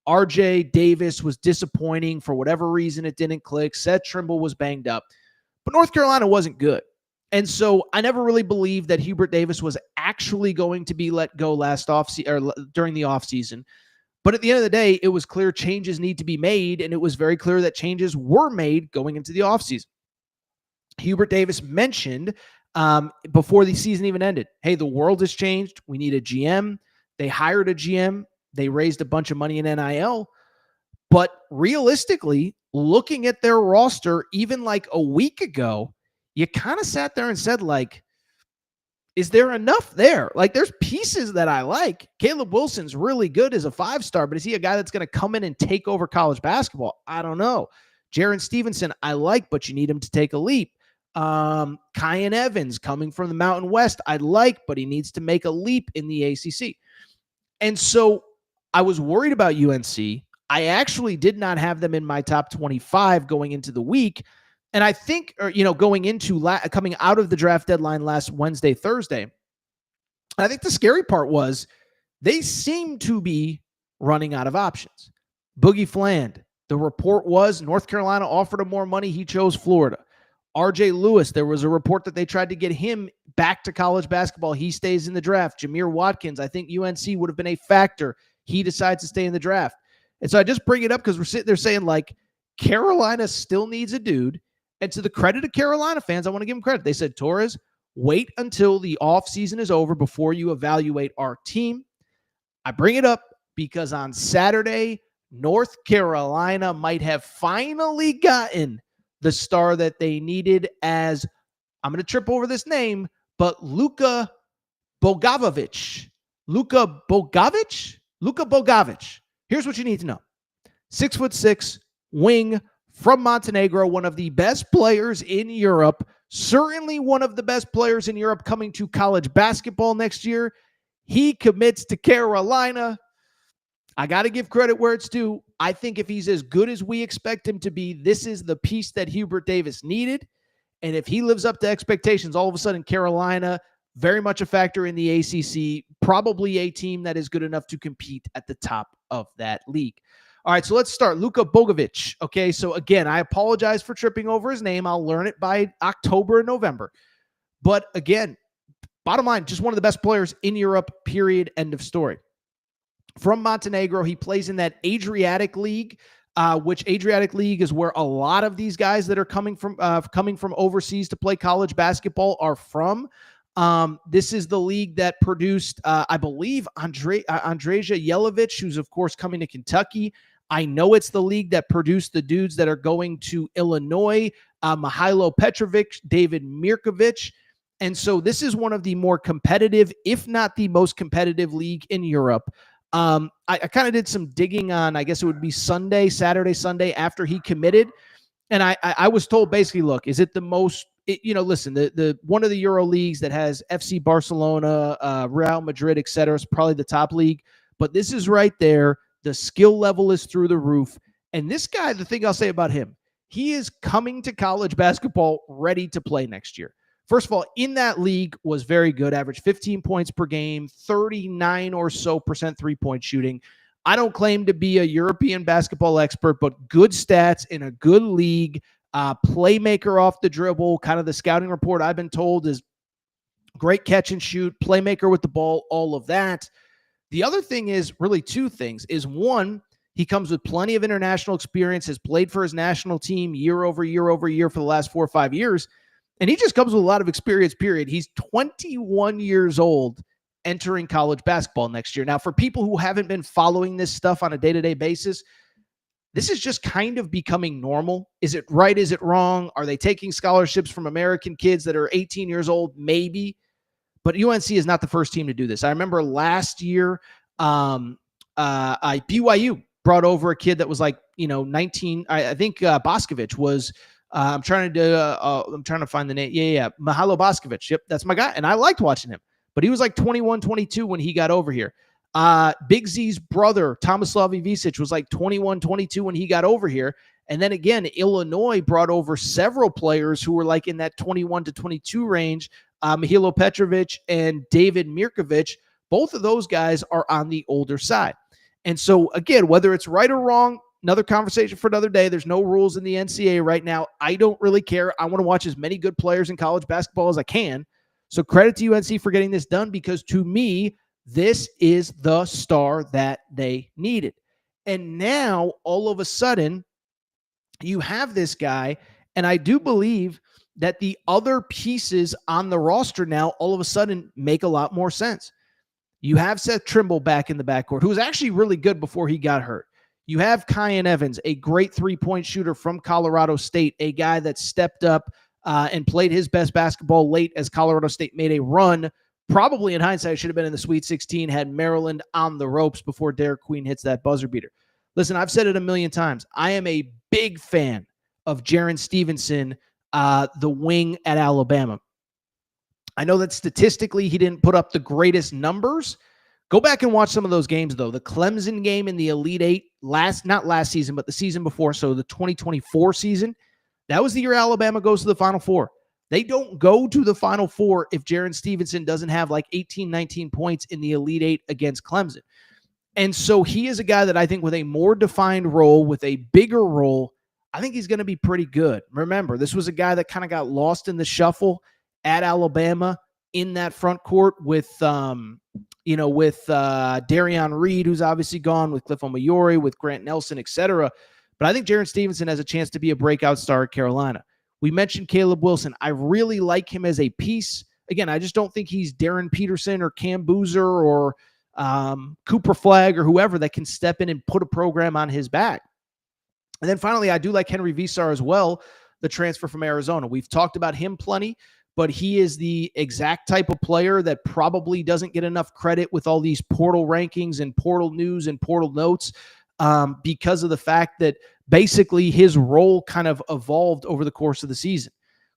RJ Davis was disappointing. For whatever reason, it didn't click. Seth Trimble was banged up. But North Carolina wasn't good. And so I never really believed that Hubert Davis was actually going to be let go during the offseason. But at the end of the day, it was clear changes need to be made, and it was very clear that changes were made going into the offseason. Hubert Davis mentioned before the season even ended, hey, the world has changed. We need a GM. They hired a GM. They raised a bunch of money in NIL. But realistically, looking at their roster, even like a week ago, you kind of sat there and said, like, is there enough there? Like, there's pieces that I like. Caleb Wilson's really good as a 5-star, but is he a guy that's going to come in and take over college basketball? I don't know. Jaron Stevenson, I like, but you need him to take a leap. Kyan Evans coming from the Mountain West, I like, but he needs to make a leap in the ACC. And so I was worried about UNC. I actually did not have them in my top 25 going into the week. And I think, coming out of the draft deadline last Wednesday, Thursday, I think the scary part was they seem to be running out of options. Boogie Fland, the report was North Carolina offered him more money. He chose Florida. RJ Lewis, there was a report that they tried to get him back to college basketball. He stays in the draft. Jameer Watkins, I think UNC would have been a factor. He decides to stay in the draft. And so I just bring it up because we're sitting there saying, like, Carolina still needs a dude. And to the credit of Carolina fans, I want to give them credit. They said, Torres, wait until the offseason is over before you evaluate our team. I bring it up because on Saturday, North Carolina might have finally gotten the star that they needed as, I'm going to trip over this name, but Luka Bogovic. Luka Bogovic? Here's what you need to know. 6'6", wing, from Montenegro, one of the best players in Europe, certainly one of the best players in Europe coming to college basketball next year. He commits to Carolina. I got to give credit where it's due. I think if he's as good as we expect him to be, this is the piece that Hubert Davis needed. And if he lives up to expectations, all of a sudden Carolina, very much a factor in the ACC, probably a team that is good enough to compete at the top of that league. All right, so let's start. Luka Bogovic. Okay, so again, I apologize for tripping over his name. I'll learn it by October and November. But again, bottom line, just one of the best players in Europe, period, end of story. From Montenegro, he plays in that Adriatic League, which Adriatic League is where a lot of these guys that are coming from overseas to play college basketball are from. This is the league that produced, I believe, Andreja Jelovic, who's, of course, coming to Kentucky. I know it's the league that produced the dudes that are going to Illinois, Mihailo Petrovic, David Mirkovic. And so this is one of the more competitive, if not the most competitive league in Europe. I kind of did some digging on, I guess it would be Saturday, Sunday after he committed. And I was told basically, look, is it the most, listen, the one of the Euro leagues that has FC Barcelona, Real Madrid, et cetera, is probably the top league. But this is right there. The skill level is through the roof. And this guy, the thing I'll say about him, he is coming to college basketball ready to play next year. First of all, in that league was very good, averaged 15 points per game, 39 or so % three-point shooting. I don't claim to be a European basketball expert, but good stats in a good league. playmaker off the dribble. Kind of the scouting report I've been told is great catch and shoot, playmaker with the ball, all of that. The other thing is really two things. Is one, he comes with plenty of international experience, has played for his national team year over year over year for the last 4 or 5 years, and he just comes with a lot of experience, period. He's 21 years old entering college basketball next year. Now, for people who haven't been following this stuff on a day-to-day basis, this is just kind of becoming normal. Is it right? Is it wrong? Are they taking scholarships from American kids that are 18 years old? Maybe. But UNC is not the first team to do this. I remember last year, BYU brought over a kid that was like, 19. I think Boscovich was. I'm trying to find the name. Yeah. Mahalo Boscovich. Yep, that's my guy, and I liked watching him. But he was like 21, 22 when he got over here. Big Z's brother, Tomislav Ivicic, was like 21, 22 when he got over here. And then again, Illinois brought over several players who were like in that 21 to 22 range. Mihajlo Petrovic and David Mirkovic, both of those guys are on the older side. And so again, whether it's right or wrong, another conversation for another day. There's no rules in the NCAA right now. I don't really care. I want to watch as many good players in college basketball as I can. So credit to UNC for getting this done, because to me, this is the star that they needed. And now, all of a sudden, you have this guy, and I do believe that the other pieces on the roster now all of a sudden make a lot more sense. You have Seth Trimble back in the backcourt, who was actually really good before he got hurt. You have Kyan Evans, a great three-point shooter from Colorado State, a guy that stepped up and played his best basketball late as Colorado State made a run. Probably in hindsight, should have been in the Sweet 16, had Maryland on the ropes before Derek Queen hits that buzzer beater. Listen, I've said it a million times. I am a big fan of Jaren Stevenson, the wing at Alabama. I know that statistically he didn't put up the greatest numbers. Go back and watch some of those games, though. The Clemson game in the Elite Eight, not last season, but the season before, so the 2024 season, that was the year Alabama goes to the Final Four. They don't go to the Final Four if Jaren Stevenson doesn't have like 18, 19 points in the Elite Eight against Clemson. And so he is a guy that I think with a more defined role, with a bigger role, I think he's going to be pretty good. Remember, this was a guy that kind of got lost in the shuffle at Alabama in that front court with Darion Reed, who's obviously gone, with Cliff Omoyori, with Grant Nelson, etc. But I think Jaren Stevenson has a chance to be a breakout star at Carolina. We mentioned Caleb Wilson. I really like him as a piece. Again, I just don't think he's Darren Peterson or Cam Boozer or Cooper Flagg or whoever that can step in and put a program on his back. And then finally, I do like Henry Visar as well, the transfer from Arizona. We've talked about him plenty, but he is the exact type of player that probably doesn't get enough credit with all these portal rankings and portal news and portal notes because of the fact that basically his role kind of evolved over the course of the season.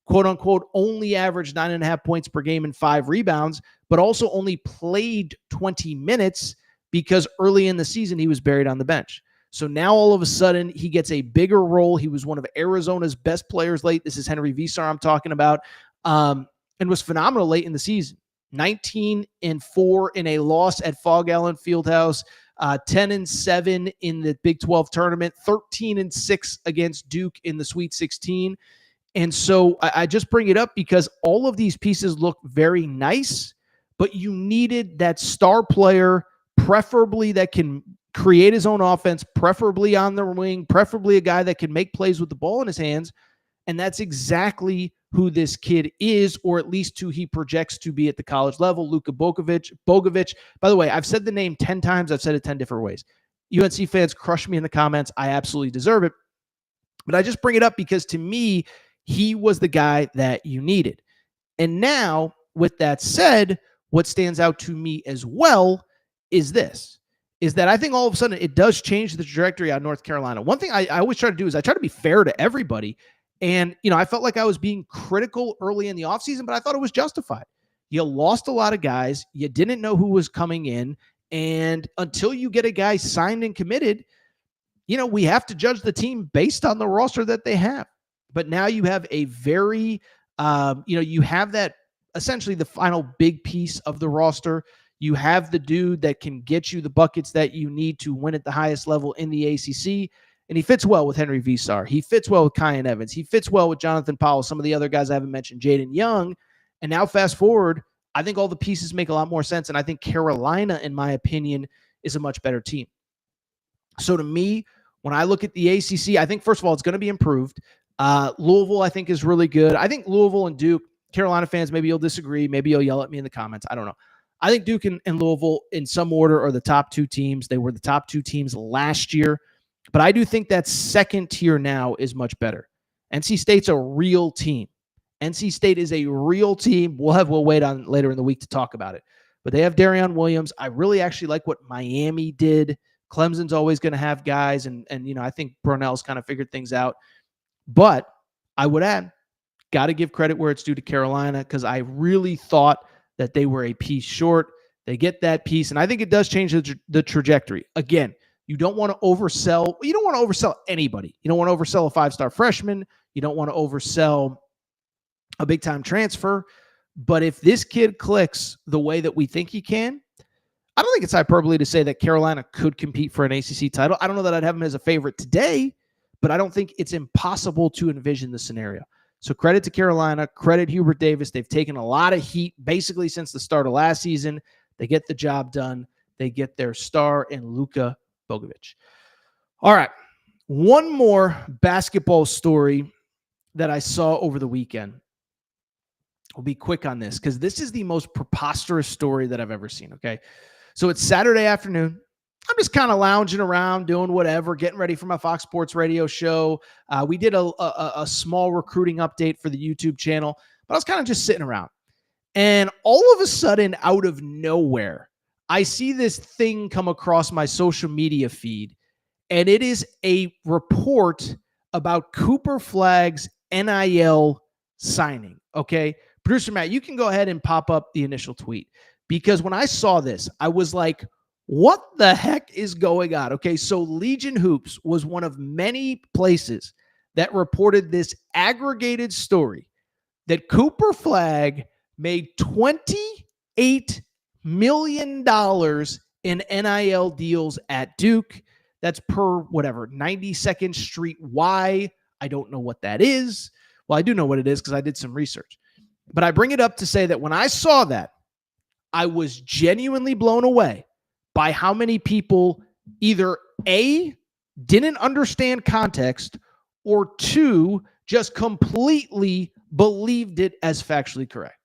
Quote unquote, only averaged 9.5 points per game and 5 rebounds, but also only played 20 minutes because early in the season he was buried on the bench. So now all of a sudden he gets a bigger role. He was one of Arizona's best players late. This is Henry Visar I'm talking about, and was phenomenal late in the season. 19-4 in a loss at Fog Allen Fieldhouse, 10-7 in the Big 12 tournament, 13-6 against Duke in the Sweet 16. And so I just bring it up because all of these pieces look very nice, but you needed that star player, preferably that can create his own offense, preferably on the wing, preferably a guy that can make plays with the ball in his hands. And that's exactly who this kid is, or at least who he projects to be at the college level. Luka Bogovic. By the way, I've said the name 10 times. I've said it 10 different ways. UNC fans, crush me in the comments. I absolutely deserve it. But I just bring it up because to me, he was the guy that you needed. And now, with that said, what stands out to me as well is that I think all of a sudden it does change the trajectory out of North Carolina. One thing I always try to do is I try to be fair to everybody. And, I felt like I was being critical early in the offseason, but I thought it was justified. You lost a lot of guys. You didn't know who was coming in. And until you get a guy signed and committed, we have to judge the team based on the roster that they have. But now you have a very, you have that essentially the final big piece of the roster. You have the dude that can get you the buckets that you need to win at the highest level in the ACC. And he fits well with Henry Visar. He fits well with Kyan Evans. He fits well with Jonathan Powell, some of the other guys I haven't mentioned, Jaden Young. And now fast forward, I think all the pieces make a lot more sense. And I think Carolina, in my opinion, is a much better team. So to me, when I look at the ACC, I think, first of all, it's going to be improved. Louisville, I think, is really good. I think Louisville and Duke, Carolina fans, maybe you'll disagree. Maybe you'll yell at me in the comments. I don't know. I think Duke and Louisville, in some order, are the top two teams. They were the top two teams last year. But I do think that second tier now is much better. NC State's a real team. NC State is a real team. We'll wait on later in the week to talk about it. But they have Darion Williams. I really actually like what Miami did. Clemson's always going to have guys, and I think Brunell's kind of figured things out. But I would add, got to give credit where it's due to Carolina, because I really thought that they were a piece short. They get that piece, and I think it does change the trajectory. Again, you don't want to oversell. You don't want to oversell anybody. You don't want to oversell a five-star freshman. You don't want to oversell a big-time transfer. But if this kid clicks the way that we think he can, I don't think it's hyperbole to say that Carolina could compete for an ACC title. I don't know that I'd have him as a favorite today, but I don't think it's impossible to envision the scenario. So credit to Carolina, credit Hubert Davis. They've taken a lot of heat basically since the start of last season. They get the job done. They get their star in Luka Bogovic. All right, one more basketball story that I saw over the weekend. We'll be quick on this because this is the most preposterous story that I've ever seen, okay? So it's Saturday afternoon. I'm just kind of lounging around, doing whatever, getting ready for my Fox Sports radio show. We did a small recruiting update for the YouTube channel, but I was kind of just sitting around. And all of a sudden, out of nowhere, I see this thing come across my social media feed, and it is a report about Cooper Flagg's NIL signing, okay? Producer Matt, you can go ahead and pop up the initial tweet, because when I saw this, I was like, what the heck is going on? Okay, so Legion Hoops was one of many places that reported this aggregated story that Cooper Flagg made $28 million in NIL deals at Duke. That's per whatever, 92nd Street Y. I don't know what that is. Well, I do know what it is because I did some research. But I bring it up to say that when I saw that, I was genuinely blown away by how many people either A, didn't understand context, or two, just completely believed it as factually correct.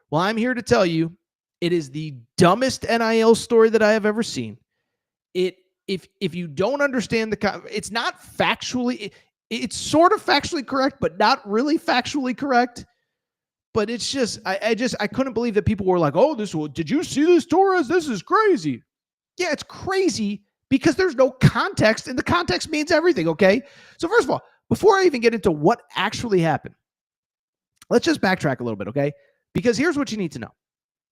Well, I'm here to tell you, it is the dumbest NIL story that I have ever seen. If you don't understand it's not factually, it's sort of factually correct, but not really factually correct. But it's just, I couldn't believe that people were like, oh, did you see this, Torres? This is crazy. Yeah, it's crazy because there's no context, and the context means everything, okay? So first of all, before I even get into what actually happened, let's just backtrack a little bit, okay? Because here's what you need to know.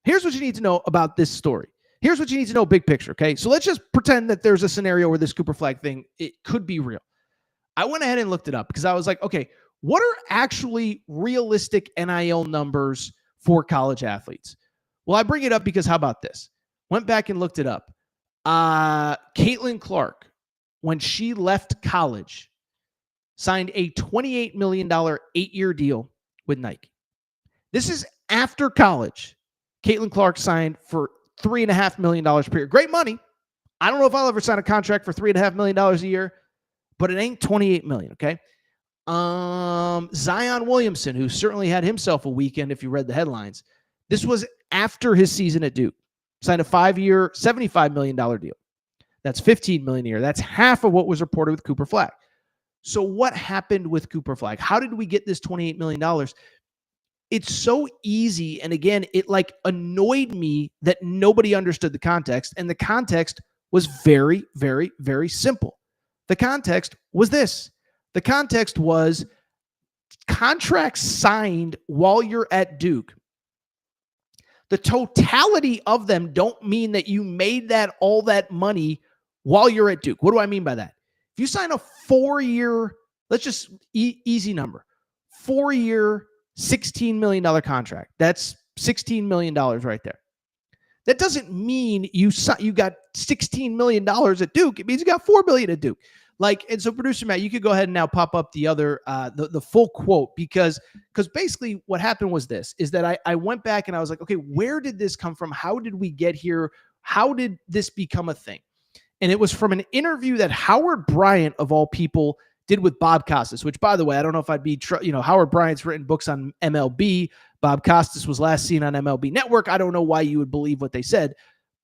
Here's what you need to know about this story. Here's what you need to know, big picture, okay? So let's just pretend that there's a scenario where this Cooper Flagg thing, it could be real. I went ahead and looked it up because I was like, okay, what are actually realistic NIL numbers for college athletes? Well, I bring it up because how about this? Went back and looked it up. Caitlin Clark, when she left college, signed a $28 million 8-year deal with Nike. This is after college. Caitlin Clark signed for $3.5 million per year. Great money. I don't know if I'll ever sign a contract for $3.5 million a year, but it ain't $28 million, okay? Zion Williamson, who certainly had himself a weekend if you read the headlines. This was after his season at Duke. Signed a 5-year, $75 million deal. That's $15 million a year. That's half of what was reported with Cooper Flagg. So what happened with Cooper Flagg? How did we get this $28 million? It's so easy. And again, it annoyed me that nobody understood the context. And the context was very, very, very simple. The context was this. The context was contracts signed while you're at Duke. The totality of them don't mean that you made all that money while you're at Duke. What do I mean by that? If you sign a 4-year, let's just easy number, 4-year, $16 million contract. That's $16 million right there. That doesn't mean you got $16 million at Duke. It means you got $4 million at Duke. Like, and so producer Matt, you could go ahead and now pop up the other, the full quote, because basically what happened was this, is that I went back and I was like, okay, where did this come from? How did we get here? How did this become a thing? And it was from an interview that Howard Bryant, of all people, did with Bob Costas, which, by the way, I don't know if I'd be, Howard Bryant's written books on MLB. Bob Costas was last seen on MLB Network. I don't know why you would believe what they said,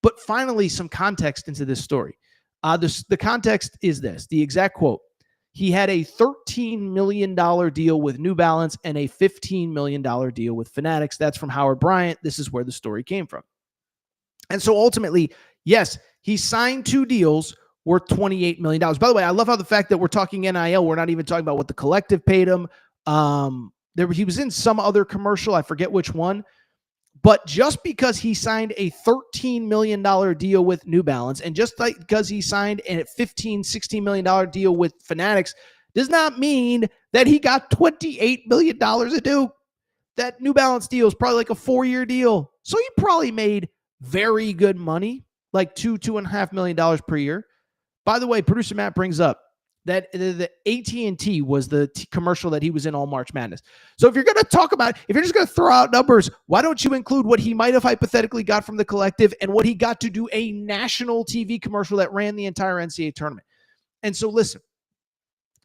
but finally some context into this story. The context is this, the exact quote. He had a $13 million deal with New Balance and a $15 million deal with Fanatics. That's from Howard Bryant. This is where the story came from. And so ultimately, yes, he signed 2 deals worth $28 million. By the way, I love how the fact that we're talking NIL, we're not even talking about what the collective paid him. He was in some other commercial, I forget which one. But just because he signed a $13 million deal with New Balance, and just like because he signed a $15, $16 million deal with Fanatics, does not mean that he got $28 million a Duke. That New Balance deal is probably like a 4-year deal. So he probably made very good money, like $2.5 million per year. By the way, producer Matt brings up that the AT&T was the commercial that he was in all March Madness. So if you're going to talk about, if you're just going to throw out numbers, why don't you include what he might have hypothetically got from the collective and what he got to do a national TV commercial that ran the entire NCAA tournament? And so listen,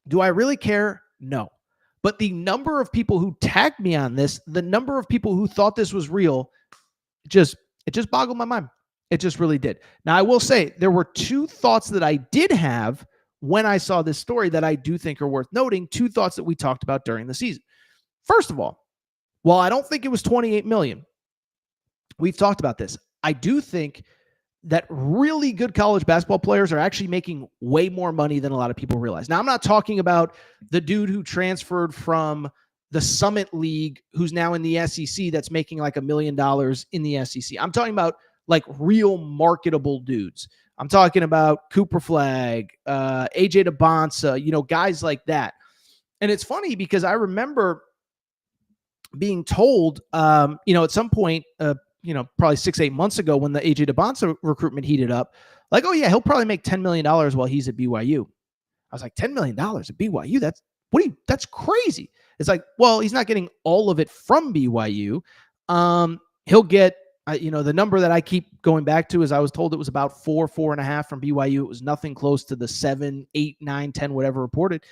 do I really care? No. But the number of people who tagged me on this, the number of people who thought this was real, it just boggled my mind. It just really did. Now, I will say there were 2 thoughts that I did have when I saw this story that I do think are worth noting, 2 thoughts that we talked about during the season. First of all, while I don't think it was $28 million, we've talked about this. I do think that really good college basketball players are actually making way more money than a lot of people realize. Now, I'm not talking about the dude who transferred from the Summit League, who's now in the SEC, that's making like $1 million in the SEC. I'm talking about like real marketable dudes. I'm talking about Cooper Flagg, AJ DeBonsa, guys like that. And it's funny because I remember being told, at some point, probably 6-8 months ago when the AJ DeBonsa recruitment heated up, like, oh yeah, he'll probably make $10 million while he's at BYU. I was like, $10 million at BYU? That's crazy. It's like, well, he's not getting all of it from BYU. He'll get, the number that I keep going back to is I was told it was about 4.5 from BYU. It was nothing close to the 7, 8, 9, 10, whatever reported.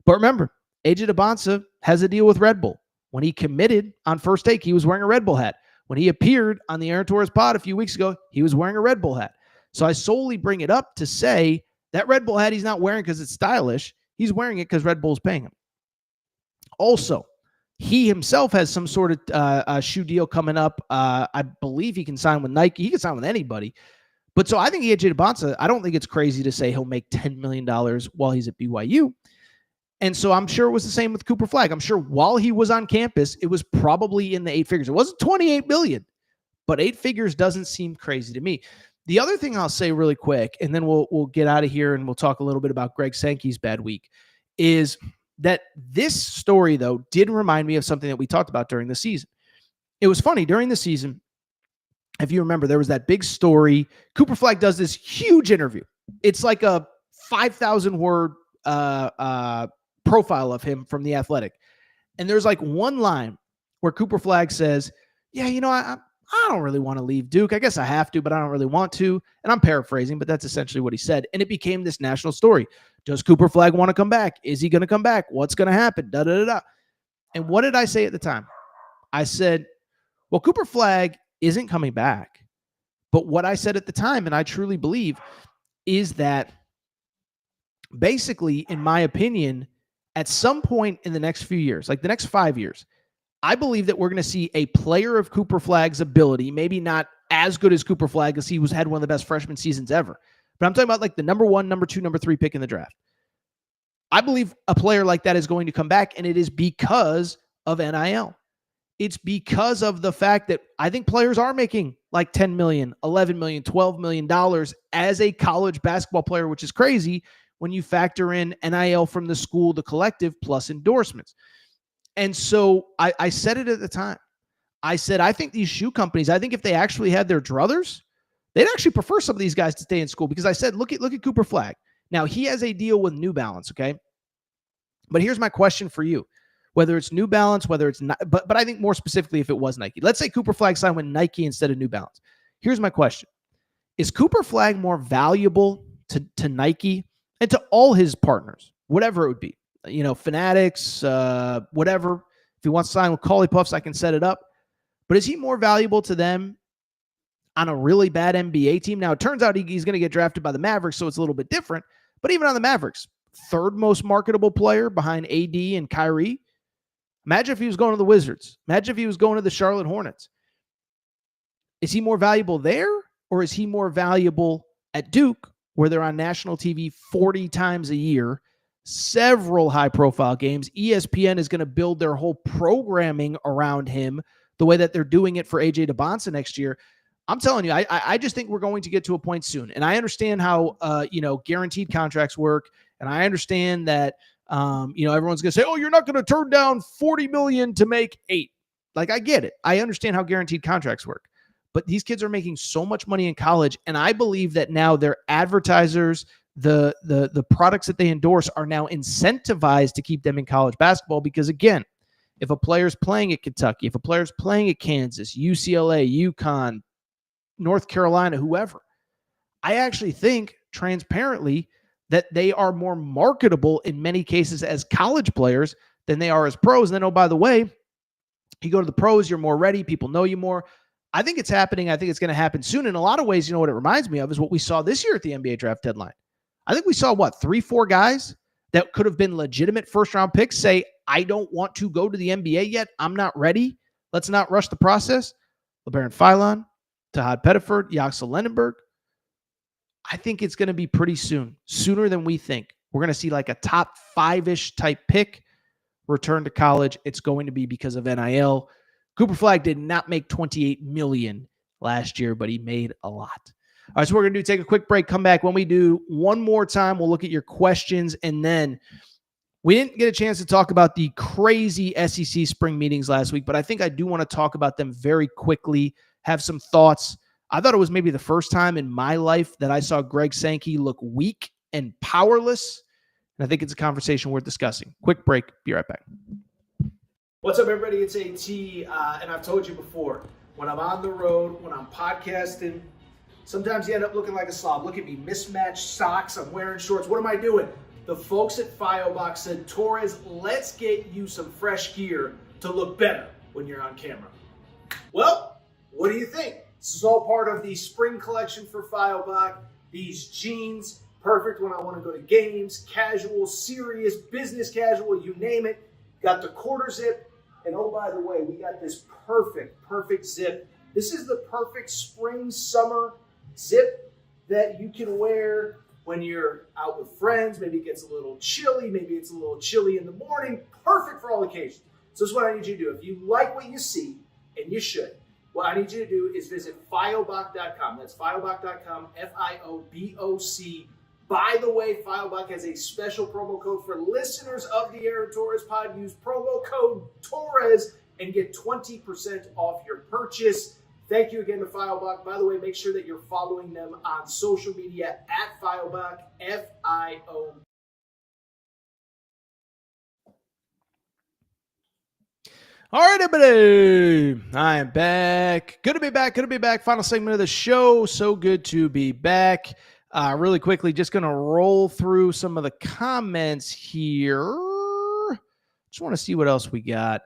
But remember, AJ DeBonsa has a deal with Red Bull. When he committed on First Take, he was wearing a Red Bull hat. When he appeared on the Aaron Torres pod a few weeks ago, he was wearing a Red Bull hat. So I solely bring it up to say that Red Bull hat he's not wearing because it's stylish. He's wearing it because Red Bull's paying him. Also, he himself has some sort of shoe deal coming up. I believe he can sign with Nike. He can sign with anybody. But so I think AJ DeBonsa, I don't think it's crazy to say he'll make $10 million while he's at BYU. And so I'm sure it was the same with Cooper Flagg. I'm sure while he was on campus, it was probably in the 8 figures. It wasn't $28 million, but 8 figures doesn't seem crazy to me. The other thing I'll say really quick, and then we'll get out of here and we'll talk a little bit about Greg Sankey's bad week, is that this story, though, did remind me of something that we talked about during the season. It was funny. During the season, if you remember, there was that big story. Cooper Flagg does this huge interview. It's like a 5,000-word profile of him from The Athletic. And there's like one line where Cooper Flagg says, yeah, I don't really want to leave Duke. I guess I have to, but I don't really want to. And I'm paraphrasing, but that's essentially what he said. And it became this national story. Does Cooper Flagg want to come back? Is he going to come back? What's going to happen? Da-da-da-da. And what did I say at the time? I said, well, Cooper Flagg isn't coming back. But what I said at the time, and I truly believe, is that basically, in my opinion, at some point in the next few years, like the next 5 years, I believe that we're going to see a player of Cooper Flagg's ability, maybe not as good as Cooper Flagg, as he had one of the best freshman seasons ever. But I'm talking about like the number 1, number 2, number 3 pick in the draft. I believe a player like that is going to come back, and it is because of NIL. It's because of the fact that I think players are making like $10 million, $11 million, $12 million as a college basketball player, which is crazy when you factor in NIL from the school, the collective, plus endorsements. And so I said it at the time. I said, I think these shoe companies, I think if they actually had their druthers, they'd actually prefer some of these guys to stay in school, because I said, look at Cooper Flagg. Now, he has a deal with New Balance, okay? But here's my question for you. Whether it's New Balance, whether it's not, but I think more specifically if it was Nike. Let's say Cooper Flagg signed with Nike instead of New Balance. Here's my question. Is Cooper Flagg more valuable to Nike and to all his partners, whatever it would be? Fanatics, whatever. If he wants to sign with Collie Puffs, I can set it up. But is he more valuable to them on a really bad NBA team? Now, it turns out he's going to get drafted by the Mavericks, so it's a little bit different. But even on the Mavericks, third most marketable player behind AD and Kyrie. Imagine if he was going to the Wizards. Imagine if he was going to the Charlotte Hornets. Is he more valuable there, or is he more valuable at Duke, where they're on national TV 40 times a year, several high-profile games? ESPN is going to build their whole programming around him the way that they're doing it for AJ DeBonsa next year. I'm telling you, I just think we're going to get to a point soon. And I understand how, guaranteed contracts work. And I understand that, everyone's going to say, oh, you're not going to turn down $40 million to make $8 million. Like, I get it. I understand how guaranteed contracts work. But these kids are making so much money in college. And I believe that now their advertisers, the products that they endorse are now incentivized to keep them in college basketball. Because, again, if a player's playing at Kentucky, if a player's playing at Kansas, UCLA, UConn, North Carolina, whoever, I actually think transparently that they are more marketable in many cases as college players than they are as pros. And then, oh, by the way, you go to the pros, you're more ready. People know you more. I think it's happening. I think it's going to happen soon. In a lot of ways, what it reminds me of is what we saw this year at the NBA draft deadline. I think we saw 3-4 guys that could have been legitimate first-round picks say, I don't want to go to the NBA yet. I'm not ready. Let's not rush the process. LeBaron Philon, Tahad Pettiford, Yaxel Lendenberg. I think it's going to be pretty soon, sooner than we think. We're going to see like a top 5-ish type pick return to college. It's going to be because of NIL. Cooper Flagg did not make $28 million last year, but he made a lot. All right, so we're going to take a quick break, come back. When we do, one more time, we'll look at your questions, and then we didn't get a chance to talk about the crazy SEC spring meetings last week, but I think I do want to talk about them very quickly, have some thoughts. I thought it was maybe the first time in my life that I saw Greg Sankey look weak and powerless, and I think it's a conversation worth discussing. Quick break. Be right back. What's up, everybody? It's AT, and I've told you before, when I'm on the road, when I'm podcasting, sometimes you end up looking like a slob. Look at me, mismatched socks, I'm wearing shorts. What am I doing? The folks at Firebox said, Torres, let's get you some fresh gear to look better when you're on camera. Well, what do you think? This is all part of the spring collection for Firebox. These jeans, perfect when I want to go to games, casual, serious, business casual, you name it. Got the quarter zip. And oh, by the way, we got this perfect zip. This is the perfect spring, summer zip that you can wear when you're out with friends. Maybe it gets a little chilly. Maybe it's a little chilly in the morning. Perfect for all occasions. So this is what I need you to do. If you like what you see, and you should, what I need you to do is visit Firebox.com. That's Firebox.com, F-I-O-B-O-C. By the way, Firebox has a special promo code for listeners of the Aaron Torres pod. Use promo code Torres and get 20% off your purchase. Thank you again to Firebox. By the way, make sure that you're following them on social media at Firebox, F-I-O. All right, everybody. I am back. Good to be back. Final segment of the show. So good to be back. Really quickly, just going to roll through some of the comments here. Just want to see what else we got.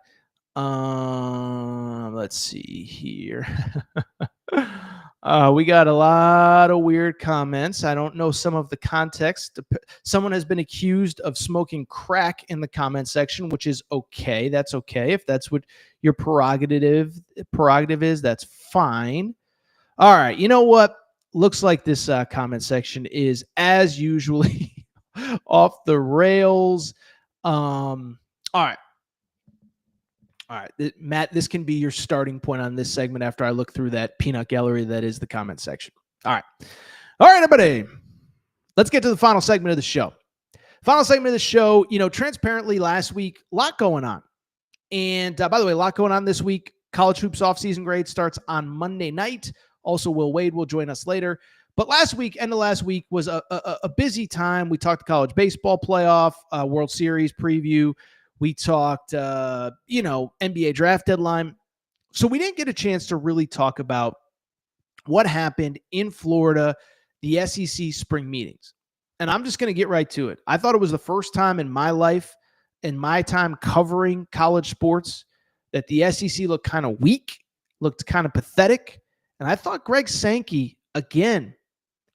Let's see here. We got a lot of weird comments. I don't know some of the context. Someone has been accused of smoking crack in the comment section, which is okay. That's okay. If that's what your prerogative is, that's fine. All right. You know what? Looks like this comment section is, as usually, off the rails. All right, Matt, this can be your starting point on this segment after I look through that peanut gallery that is the comment section. All right, everybody. Let's get to the final segment of the show. Transparently, last week, a lot going on. And by the way, a lot going on this week. College hoops offseason grade starts on Monday night. Also, Will Wade will join us later. But end of last week was a busy time. We talked college baseball playoff, World Series preview. We talked, NBA draft deadline. So we didn't get a chance to really talk about what happened in Florida, the SEC spring meetings. And I'm just going to get right to it. I thought it was the first time in my life, in my time covering college sports, that the SEC looked kind of weak, looked kind of pathetic. And I thought Greg Sankey, again,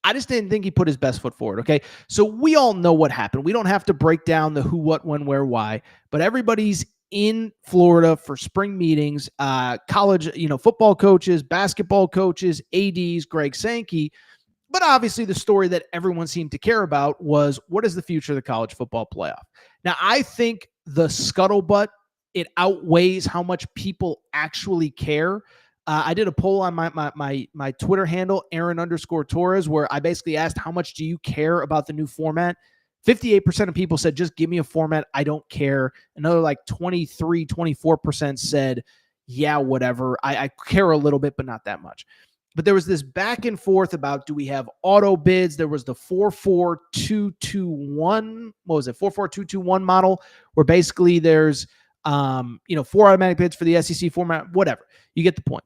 I just didn't think he put his best foot forward, okay? So we all know what happened. We don't have to break down the who, what, when, where, why, but everybody's in Florida for spring meetings, college, football coaches, basketball coaches, ADs, Greg Sankey. But obviously the story that everyone seemed to care about was, what is the future of the college football playoff? Now, I think the scuttlebutt, it outweighs how much people actually care. I did a poll on my Twitter handle, Aaron_Torres, where I basically asked, how much do you care about the new format? 58% of people said, just give me a format. I don't care. Another like 23, 24% said, yeah, whatever. I care a little bit, but not that much. But there was this back and forth about, do we have auto bids? There was the 4-4-2-2-1. What was it? 4-4-2-2-1 model, where basically there's 4 automatic bids for the SEC format, whatever. You get the point.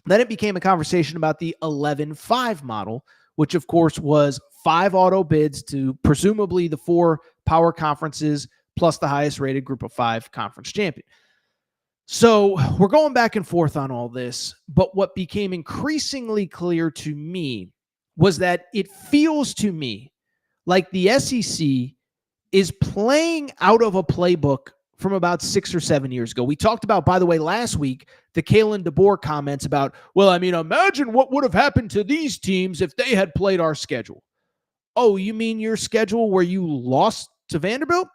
Then it became a conversation about the 11-5 model, which of course was 5 auto bids to presumably the 4 power conferences plus the highest rated group of 5 conference champion. So we're going back and forth on all this, but what became increasingly clear to me was that it feels to me like the SEC is playing out of a playbook from about 6 or 7 years ago. We talked about, by the way, last week, the Kalen DeBoer comments about, imagine what would have happened to these teams if they had played our schedule. Oh, you mean your schedule where you lost to Vanderbilt?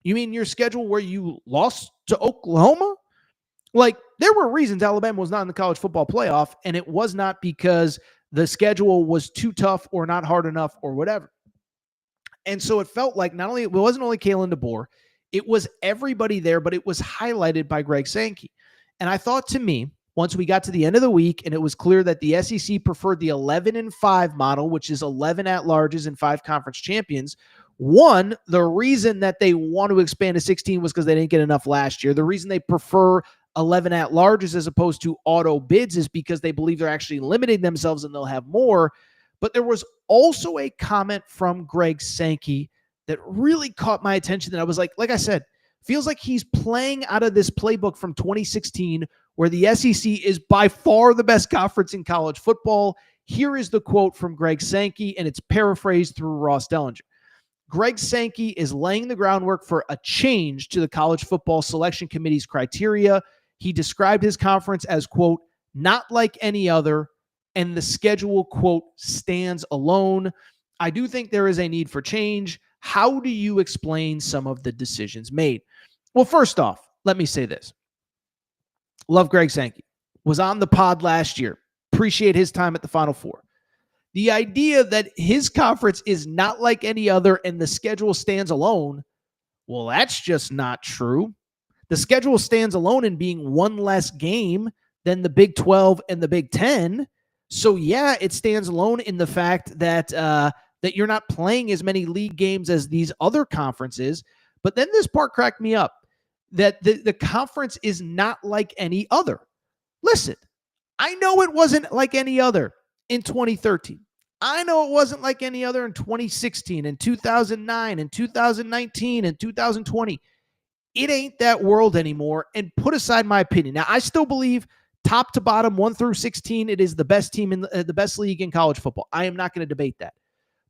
You mean your schedule where you lost to Oklahoma? Like, there were reasons Alabama was not in the college football playoff, and it was not because the schedule was too tough or not hard enough or whatever. And so it felt like it wasn't only Kalen DeBoer, it was everybody there, but it was highlighted by Greg Sankey. And I thought, to me, once we got to the end of the week and it was clear that the SEC preferred the 11-5 model, which is 11 at-larges and 5 conference champions. One, the reason that they want to expand to 16 was because they didn't get enough last year. The reason they prefer 11 at-larges as opposed to auto bids is because they believe they're actually limiting themselves and they'll have more. But there was also a comment from Greg Sankey that really caught my attention that I was like I said, feels like he's playing out of this playbook from 2016 where the SEC is by far the best conference in college football. Here is the quote from Greg Sankey, and it's paraphrased through Ross Dellinger. Greg Sankey is laying the groundwork for a change to the College Football Selection Committee's criteria. He described his conference as, quote, not like any other, and the schedule, quote, stands alone. I do think there is a need for change. How do you explain some of the decisions made? Well, first off, let me say this. Love Greg Sankey. Was on the pod last year. Appreciate his time at the Final Four. The idea that his conference is not like any other and the schedule stands alone, well, that's just not true. The schedule stands alone in being one less game than the Big 12 and the Big 10. So, yeah, it stands alone in the fact that that you're not playing as many league games as these other conferences. But then this part cracked me up, that the conference is not like any other. Listen, I know it wasn't like any other in 2013. I know it wasn't like any other in 2016 and 2009 and 2019 and 2020. It ain't that world anymore. And put aside my opinion. Now, I still believe top to bottom, 1 through 16, it is the best team in the best league in college football. I am not going to debate that.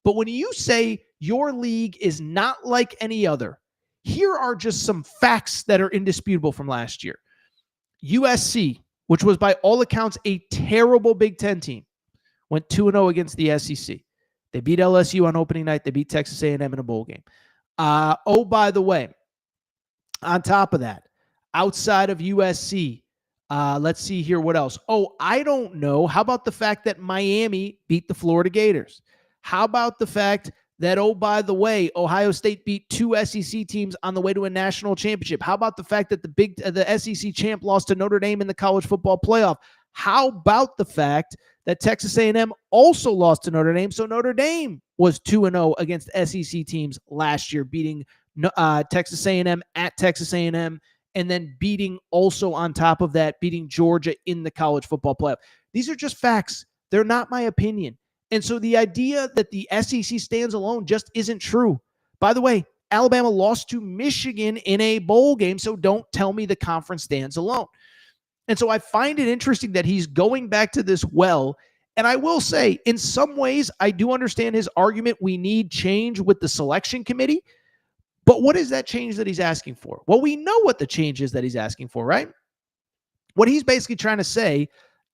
But when you say your league is not like any other, here are just some facts that are indisputable from last year. USC, which was by all accounts a terrible Big Ten team, went 2-0 against the SEC. They beat LSU on opening night. They beat Texas A&M in a bowl game. Oh, by the way, on top of that, outside of USC, let's see here what else. Oh, I don't know. How about the fact that Miami beat the Florida Gators? How about the fact that, oh, by the way, Ohio State beat 2 SEC teams on the way to a national championship? How about the fact that the SEC champ lost to Notre Dame in the college football playoff? How about the fact that Texas A&M also lost to Notre Dame? So Notre Dame was 2-0 against SEC teams last year, beating Texas A&M at Texas A&M, and then beating also on top of that, beating Georgia in the college football playoff. These are just facts. They're not my opinion. And so the idea that the SEC stands alone just isn't true. By the way, Alabama lost to Michigan in a bowl game, so don't tell me the conference stands alone. And so I find it interesting that he's going back to this well. And I will say, in some ways, I do understand his argument. We need change with the selection committee. But what is that change that he's asking for? Well, we know what the change is that he's asking for, right? What he's basically trying to say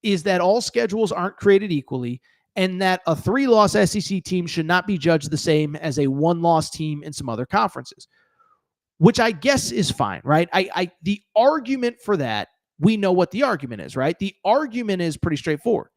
is that all schedules aren't created equally and that a 3-loss SEC team should not be judged the same as a 1-loss team in some other conferences, which I guess is fine, right? The argument for that, we know what the argument is, right? The argument is pretty straightforward.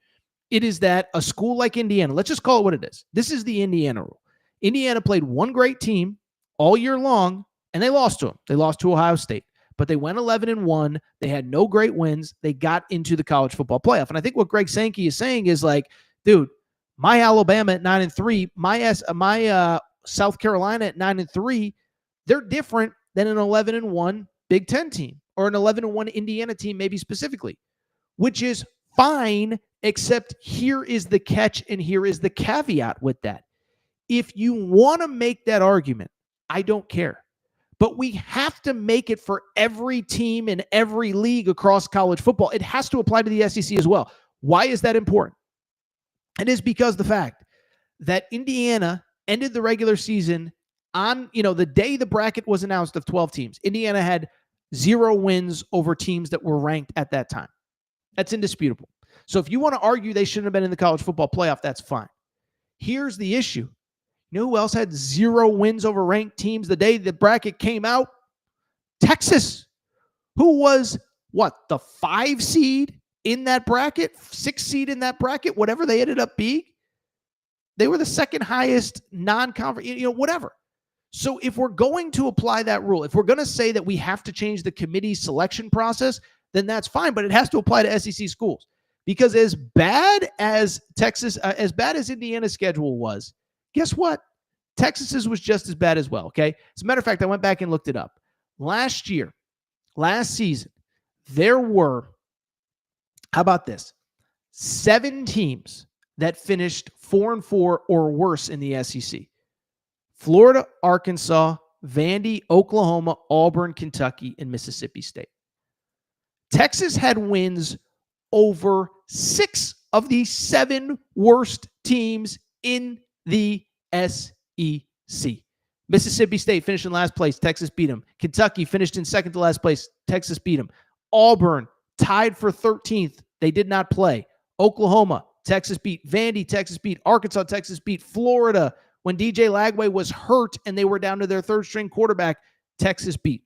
It is that a school like Indiana, let's just call it what it is. This is the Indiana rule. Indiana played one great team all year long, and they lost to them. They lost to Ohio State, but they went 11-1. They had no great wins. They got into the college football playoff. And I think what Greg Sankey is saying is like, dude, my Alabama at 9-3, my South Carolina at 9-3, they're different than an 11-1 Big Ten team or an 11-1 Indiana team, maybe specifically, which is fine, except here is the catch and here is the caveat with that. If you want to make that argument, I don't care. But we have to make it for every team in every league across college football. It has to apply to the SEC as well. Why is that important? It is because the fact that Indiana ended the regular season on, the day the bracket was announced of 12 teams. Indiana had 0 wins over teams that were ranked at that time. That's indisputable. So if you want to argue they shouldn't have been in the college football playoff, that's fine. Here's the issue. You know who else had 0 wins over ranked teams the day the bracket came out? Texas, who was, the 5 seed in that bracket, 6 seed in that bracket, whatever they ended up being. They were the second highest non-conference, whatever. So if we're going to apply that rule, if we're going to say that we have to change the committee selection process, then that's fine, but it has to apply to SEC schools. Because as bad as Indiana's schedule was, guess what? Texas's was just as bad as well, okay? As a matter of fact, I went back and looked it up. Last season, there were, how about this? 7 teams that finished 4-4 or worse in the SEC. Florida, Arkansas, Vandy, Oklahoma, Auburn, Kentucky, and Mississippi State. Texas had wins over 6 of the 7 worst teams in the SEC. Mississippi State finished in last place. Texas beat them. Kentucky finished in second to last place. Texas beat them. Auburn tied for 13th. They did not play. Oklahoma, Texas beat. Vandy, Texas beat. Arkansas, Texas beat. Florida, when DJ Lagway was hurt and they were down to their third-string quarterback, Texas beat.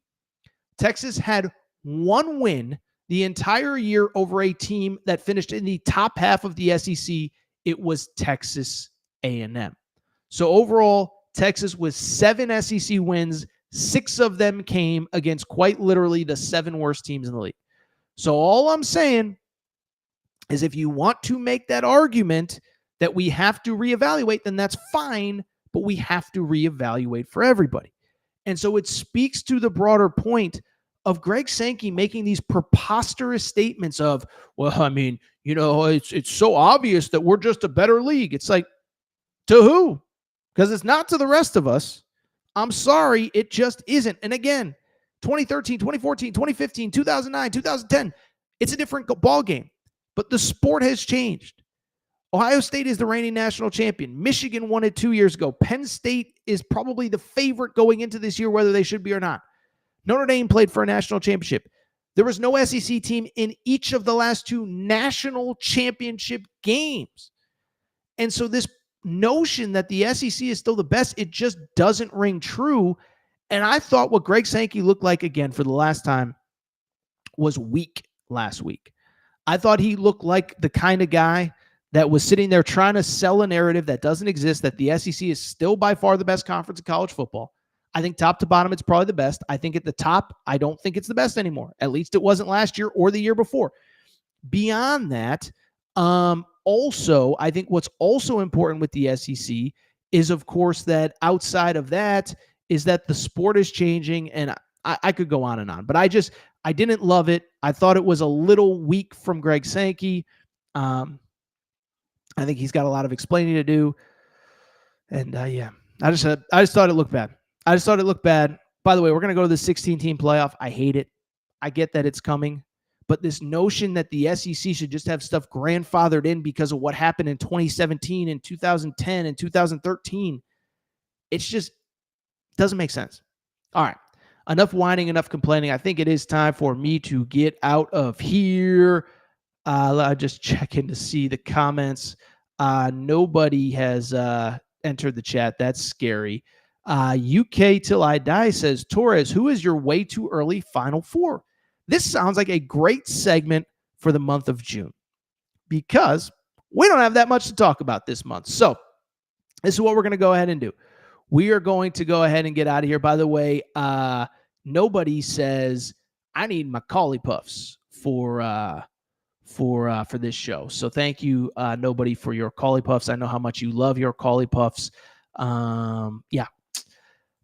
Texas had 1 win the entire year over a team that finished in the top half of the SEC. It was Texas A&M. So overall, Texas with 7 SEC wins, 6 of them came against quite literally the 7 worst teams in the league. So all I'm saying is if you want to make that argument that we have to reevaluate, then that's fine, but we have to reevaluate for everybody. And so it speaks to the broader point of Greg Sankey making these preposterous statements of, it's so obvious that we're just a better league. It's like, to who? Because it's not to the rest of us. I'm sorry, it just isn't. And again, 2013, 2014, 2015, 2009, 2010, it's a different ball game. But the sport has changed. Ohio State is the reigning national champion. Michigan won it 2 years ago. Penn State is probably the favorite going into this year, whether they should be or not. Notre Dame played for a national championship. There was no SEC team in each of the last 2 national championship games. And so this notion that the SEC is still the best, it just doesn't ring true. And I thought what Greg Sankey looked like again for the last time was weak last week. I thought he looked like the kind of guy that was sitting there trying to sell a narrative that doesn't exist, that the SEC is still by far the best conference in college football. I think top to bottom, it's probably the best. I think at the top, I don't think it's the best anymore. At least it wasn't last year or the year before. beyond that, also, I think what's also important with the SEC is, of course, that outside of that is that the sport is changing, and I could go on and on, but I didn't love it. I thought it was a little weak from Greg Sankey. I think he's got a lot of explaining to do, and I just thought it looked bad. I just thought it looked bad. By the way, we're going to go to the 16-team playoff. I hate it. I get that it's coming. But this notion that the SEC should just have stuff grandfathered in because of what happened in 2017 and 2010 and 2013, it's just doesn't make sense. All right. Enough whining, enough complaining. I think it is time for me to get out of here. I'll just check in to see the comments. Nobody has entered the chat. That's scary. UK Till I Die says, Torres, who is your way too early Final Four? This sounds like a great segment for the month of June because we don't have that much to talk about this month. So this is what we're going to go ahead and do. We are going to go ahead and get out of here. By the way, nobody says I need Macaulay Puffs for this show. So thank you, nobody, for your Cauley Puffs. I know how much you love your Cauley Puffs. Yeah.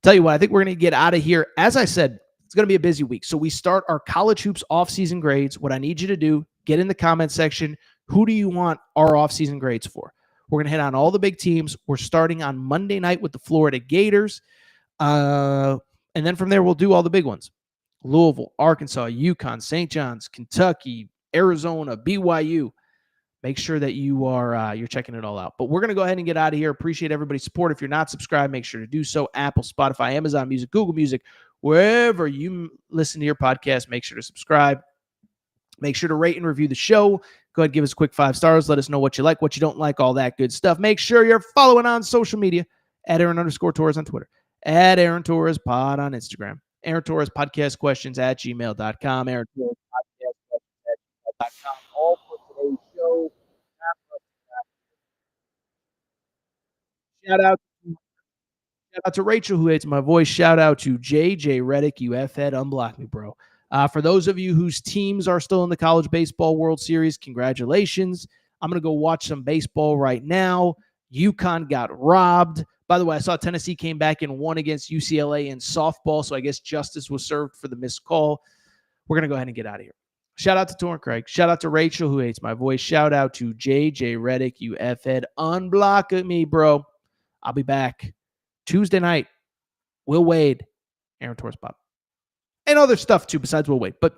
Tell you what, I think we're going to get out of here. As I said, it's going to be a busy week. So we start our college hoops offseason grades. What I need you to do, get in the comment section. Who do you want our offseason grades for? We're going to hit on all the big teams. We're starting on Monday night with the Florida Gators. And then from there, we'll do all the big ones. Louisville, Arkansas, UConn, St. John's, Kentucky, Arizona, BYU. Make sure that you are you're checking it all out. But we're going to go ahead and get out of here. Appreciate everybody's support. If you're not subscribed, make sure to do so. Apple, Spotify, Amazon Music, Google Music, wherever you listen to your podcast, make sure to subscribe. Make sure to rate and review the show. Go ahead, give us a quick 5 stars. Let us know what you like, what you don't like, all that good stuff. Make sure you're following on social media at Aaron_Torres on Twitter, at Aaron Torres Pod on Instagram, Aaron Torres Podcast Questions at gmail.com, Aaron Torres Podcast Questions at gmail.com. All for today's show. Shout out to Rachel, who hates my voice. Shout out to JJ Redick. You F-head. Unblock me, bro. For those of you whose teams are still in the College Baseball World Series, congratulations. I'm going to go watch some baseball right now. UConn got robbed. By the way, I saw Tennessee came back and won against UCLA in softball, so I guess justice was served for the missed call. We're going to go ahead and get out of here. Shout out to Torn Craig. Shout out to Rachel, who hates my voice. Shout out to JJ Redick. You F-head. Unblock me, bro. I'll be back Tuesday night. Will Wade, Aaron Torres Pop. And other stuff, too, besides Will Wade. But